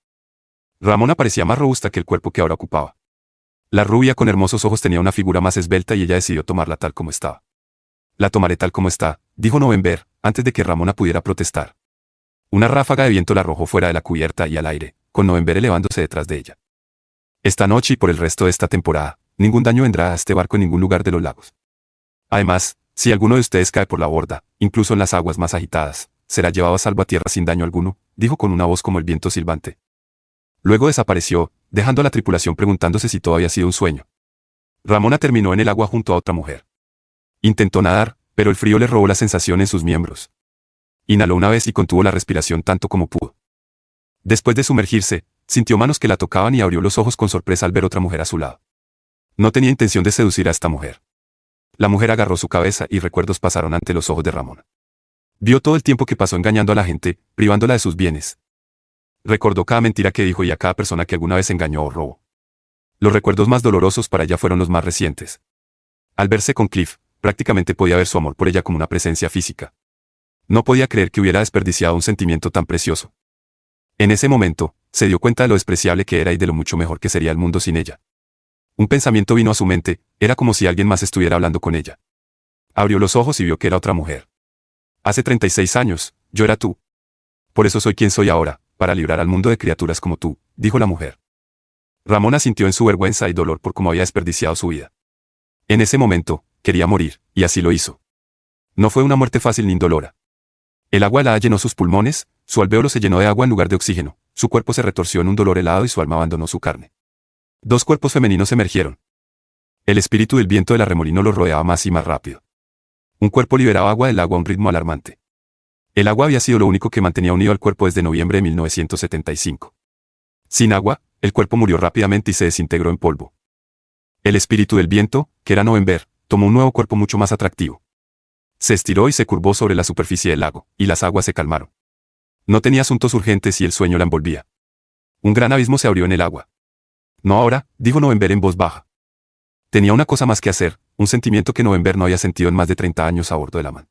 Ramona parecía más robusta que el cuerpo que ahora ocupaba. La rubia con hermosos ojos tenía una figura más esbelta y ella decidió tomarla tal como estaba. La tomaré tal como está, dijo November, antes de que Ramona pudiera protestar. Una ráfaga de viento la arrojó fuera de la cubierta y al aire, con November elevándose detrás de ella. Esta noche y por el resto de esta temporada, ningún daño vendrá a este barco en ningún lugar de los lagos. Además, si alguno de ustedes cae por la borda, incluso en las aguas más agitadas, será llevado a salvo a tierra sin daño alguno, dijo con una voz como el viento silbante. Luego desapareció, dejando a la tripulación preguntándose si todo había sido un sueño. Ramona terminó en el agua junto a otra mujer. Intentó nadar, pero el frío le robó la sensación en sus miembros. Inhaló una vez y contuvo la respiración tanto como pudo. Después de sumergirse, sintió manos que la tocaban y abrió los ojos con sorpresa al ver otra mujer a su lado. No tenía intención de seducir a esta mujer. La mujer agarró su cabeza y recuerdos pasaron ante los ojos de Ramona. Vio todo el tiempo que pasó engañando a la gente, privándola de sus bienes. Recordó cada mentira que dijo y a cada persona que alguna vez engañó o robó. Los recuerdos más dolorosos para ella fueron los más recientes. Al verse con Cliff, prácticamente podía ver su amor por ella como una presencia física. No podía creer que hubiera desperdiciado un sentimiento tan precioso. En ese momento, se dio cuenta de lo despreciable que era y de lo mucho mejor que sería el mundo sin ella. Un pensamiento vino a su mente, era como si alguien más estuviera hablando con ella. Abrió los ojos y vio que era otra mujer. Hace 36 años, yo era tú. Por eso soy quien soy ahora, para librar al mundo de criaturas como tú, dijo la mujer. Ramona sintió en su vergüenza y dolor por cómo había desperdiciado su vida. En ese momento, quería morir, y así lo hizo. No fue una muerte fácil ni indolora. El agua helada llenó sus pulmones, su alvéolo se llenó de agua en lugar de oxígeno, su cuerpo se retorció en un dolor helado y su alma abandonó su carne. Dos cuerpos femeninos emergieron. El espíritu del viento del arremolino los rodeaba más y más rápido. Un cuerpo liberaba agua del agua a un ritmo alarmante. El agua había sido lo único que mantenía unido al cuerpo desde noviembre de 1975. Sin agua, el cuerpo murió rápidamente y se desintegró en polvo. El espíritu del viento, que era November, tomó un nuevo cuerpo mucho más atractivo. Se estiró y se curvó sobre la superficie del lago, y las aguas se calmaron. No tenía asuntos urgentes y el sueño la envolvía. Un gran abismo se abrió en el agua. No ahora, dijo November en voz baja. Tenía una cosa más que hacer, un sentimiento que November no había sentido en más de 30 años a bordo de la Man.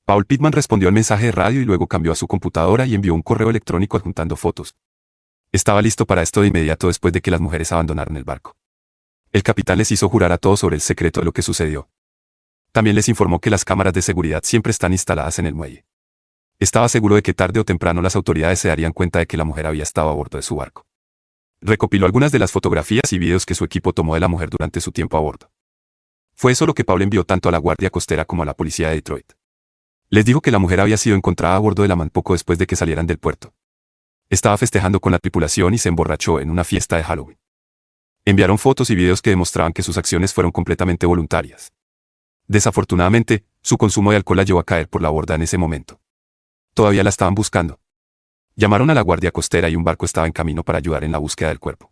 Paul Pittman respondió al mensaje de radio y luego cambió a su computadora y envió un correo electrónico adjuntando fotos. Estaba listo para esto de inmediato después de que las mujeres abandonaran el barco. El capitán les hizo jurar a todos sobre el secreto de lo que sucedió. También les informó que las cámaras de seguridad siempre están instaladas en el muelle. Estaba seguro de que tarde o temprano las autoridades se darían cuenta de que la mujer había estado a bordo de su barco. Recopiló algunas de las fotografías y videos que su equipo tomó de la mujer durante su tiempo a bordo. Fue eso lo que Paul envió tanto a la Guardia Costera como a la policía de Detroit. Les dijo que la mujer había sido encontrada a bordo de la Man poco después de que salieran del puerto. Estaba festejando con la tripulación y se emborrachó en una fiesta de Halloween. Enviaron fotos y videos que demostraban que sus acciones fueron completamente voluntarias. Desafortunadamente, su consumo de alcohol la llevó a caer por la borda en ese momento. Todavía la estaban buscando. Llamaron a la Guardia Costera y un barco estaba en camino para ayudar en la búsqueda del cuerpo.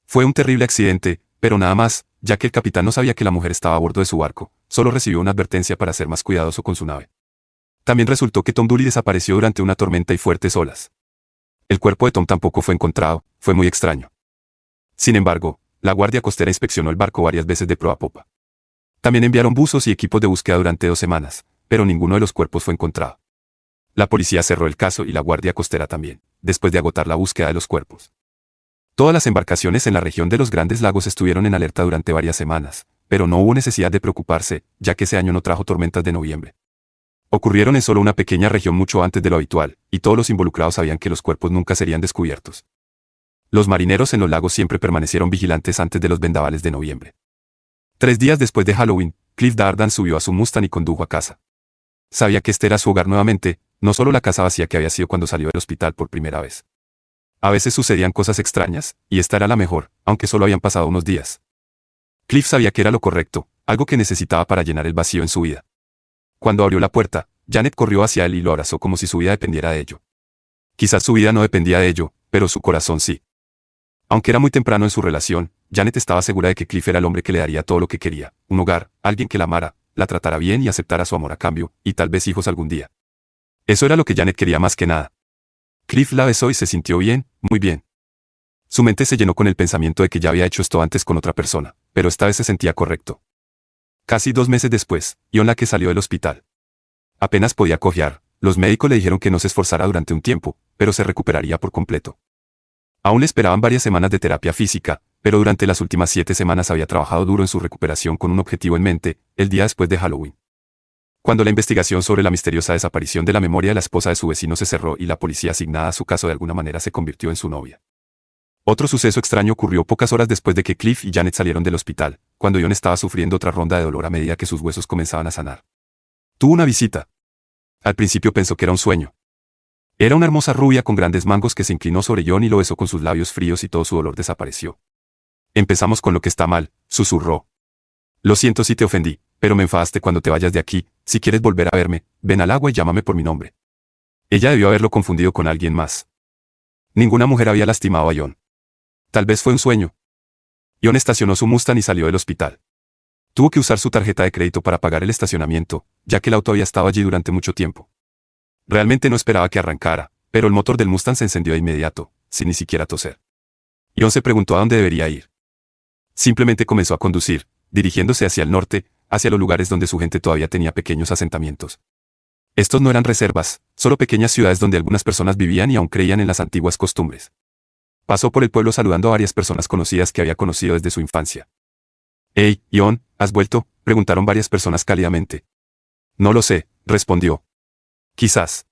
Fue un terrible accidente, pero nada más, ya que el capitán no sabía que la mujer estaba a bordo de su barco, solo recibió una advertencia para ser más cuidadoso con su nave. También resultó que Tom Dooley desapareció durante una tormenta y fuertes olas. El cuerpo de Tom tampoco fue encontrado, fue muy extraño. Sin embargo, la Guardia Costera inspeccionó el barco varias veces de proa a popa. También enviaron buzos y equipos de búsqueda durante 2 semanas, pero ninguno de los cuerpos fue encontrado. La policía cerró el caso y la Guardia Costera también, después de agotar la búsqueda de los cuerpos. Todas las embarcaciones en la región de los Grandes Lagos estuvieron en alerta durante varias semanas, pero no hubo necesidad de preocuparse, ya que ese año no trajo tormentas de noviembre. Ocurrieron en solo una pequeña región mucho antes de lo habitual, y todos los involucrados sabían que los cuerpos nunca serían descubiertos. Los marineros en los lagos siempre permanecieron vigilantes antes de los vendavales de noviembre. 3 días después de Halloween, Cliff Dardan subió a su Mustang y condujo a casa. Sabía que este era su hogar nuevamente, no solo la casa vacía que había sido cuando salió del hospital por primera vez. A veces sucedían cosas extrañas, y esta era la mejor, aunque solo habían pasado unos días. Cliff sabía que era lo correcto, algo que necesitaba para llenar el vacío en su vida. Cuando abrió la puerta, Janet corrió hacia él y lo abrazó como si su vida dependiera de ello. Quizás su vida no dependía de ello, pero su corazón sí. Aunque era muy temprano en su relación, Janet estaba segura de que Cliff era el hombre que le daría todo lo que quería, un hogar, alguien que la amara, la tratara bien y aceptara su amor a cambio, y tal vez hijos algún día. Eso era lo que Janet quería más que nada. Cliff la besó y se sintió bien, muy bien. Su mente se llenó con el pensamiento de que ya había hecho esto antes con otra persona, pero esta vez se sentía correcto. Casi 2 meses después, Ion la que salió del hospital. Apenas podía cojear, los médicos le dijeron que no se esforzara durante un tiempo, pero se recuperaría por completo. Aún le esperaban varias semanas de terapia física, pero durante las últimas 7 semanas había trabajado duro en su recuperación con un objetivo en mente, el día después de Halloween. Cuando la investigación sobre la misteriosa desaparición de la memoria de la esposa de su vecino se cerró y la policía asignada a su caso de alguna manera se convirtió en su novia. Otro suceso extraño ocurrió pocas horas después de que Cliff y Janet salieron del hospital, cuando Ion estaba sufriendo otra ronda de dolor a medida que sus huesos comenzaban a sanar. Tuvo una visita. Al principio pensó que era un sueño. Era una hermosa rubia con grandes mangos que se inclinó sobre Ion y lo besó con sus labios fríos y todo su dolor desapareció. Empezamos con lo que está mal, susurró. Lo siento si te ofendí, pero me enfadaste cuando te vayas de aquí, si quieres volver a verme, ven al agua y llámame por mi nombre. Ella debió haberlo confundido con alguien más. Ninguna mujer había lastimado a Ion. Tal vez fue un sueño. Ion estacionó su Mustang y salió del hospital. Tuvo que usar su tarjeta de crédito para pagar el estacionamiento, ya que el auto había estado allí durante mucho tiempo. Realmente no esperaba que arrancara, pero el motor del Mustang se encendió de inmediato, sin ni siquiera toser. Ion se preguntó a dónde debería ir. Simplemente comenzó a conducir, dirigiéndose hacia el norte, hacia los lugares donde su gente todavía tenía pequeños asentamientos. Estos no eran reservas, solo pequeñas ciudades donde algunas personas vivían y aún creían en las antiguas costumbres. Pasó por el pueblo saludando a varias personas conocidas que había conocido desde su infancia. «Hey, Ion, ¿has vuelto?», preguntaron varias personas cálidamente. «No lo sé», respondió. «Quizás».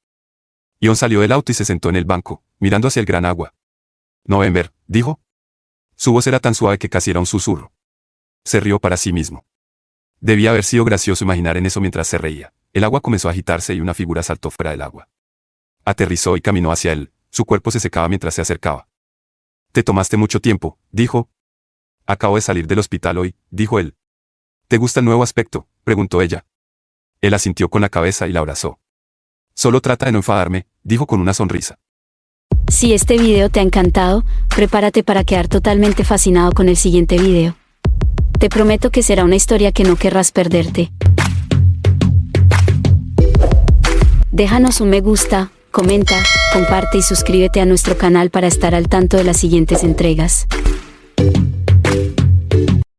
Ion salió del auto y se sentó en el banco, mirando hacia el gran agua. «November», dijo. Su voz era tan suave que casi era un susurro. Se rió para sí mismo. Debía haber sido gracioso imaginar en eso mientras se reía. El agua comenzó a agitarse y una figura saltó fuera del agua. Aterrizó y caminó hacia él, su cuerpo se secaba mientras se acercaba. «Te tomaste mucho tiempo», dijo. «Acabo de salir del hospital hoy», dijo él. «¿Te gusta el nuevo aspecto?», preguntó ella. Él asintió con la cabeza y la abrazó. «Solo trata de no enfadarme», dijo con una sonrisa. Si este video te ha encantado, prepárate para quedar totalmente fascinado con el siguiente video. Te prometo que será una historia que no querrás perderte. Déjanos un me gusta, comenta, comparte y suscríbete a nuestro canal para estar al tanto de las siguientes entregas.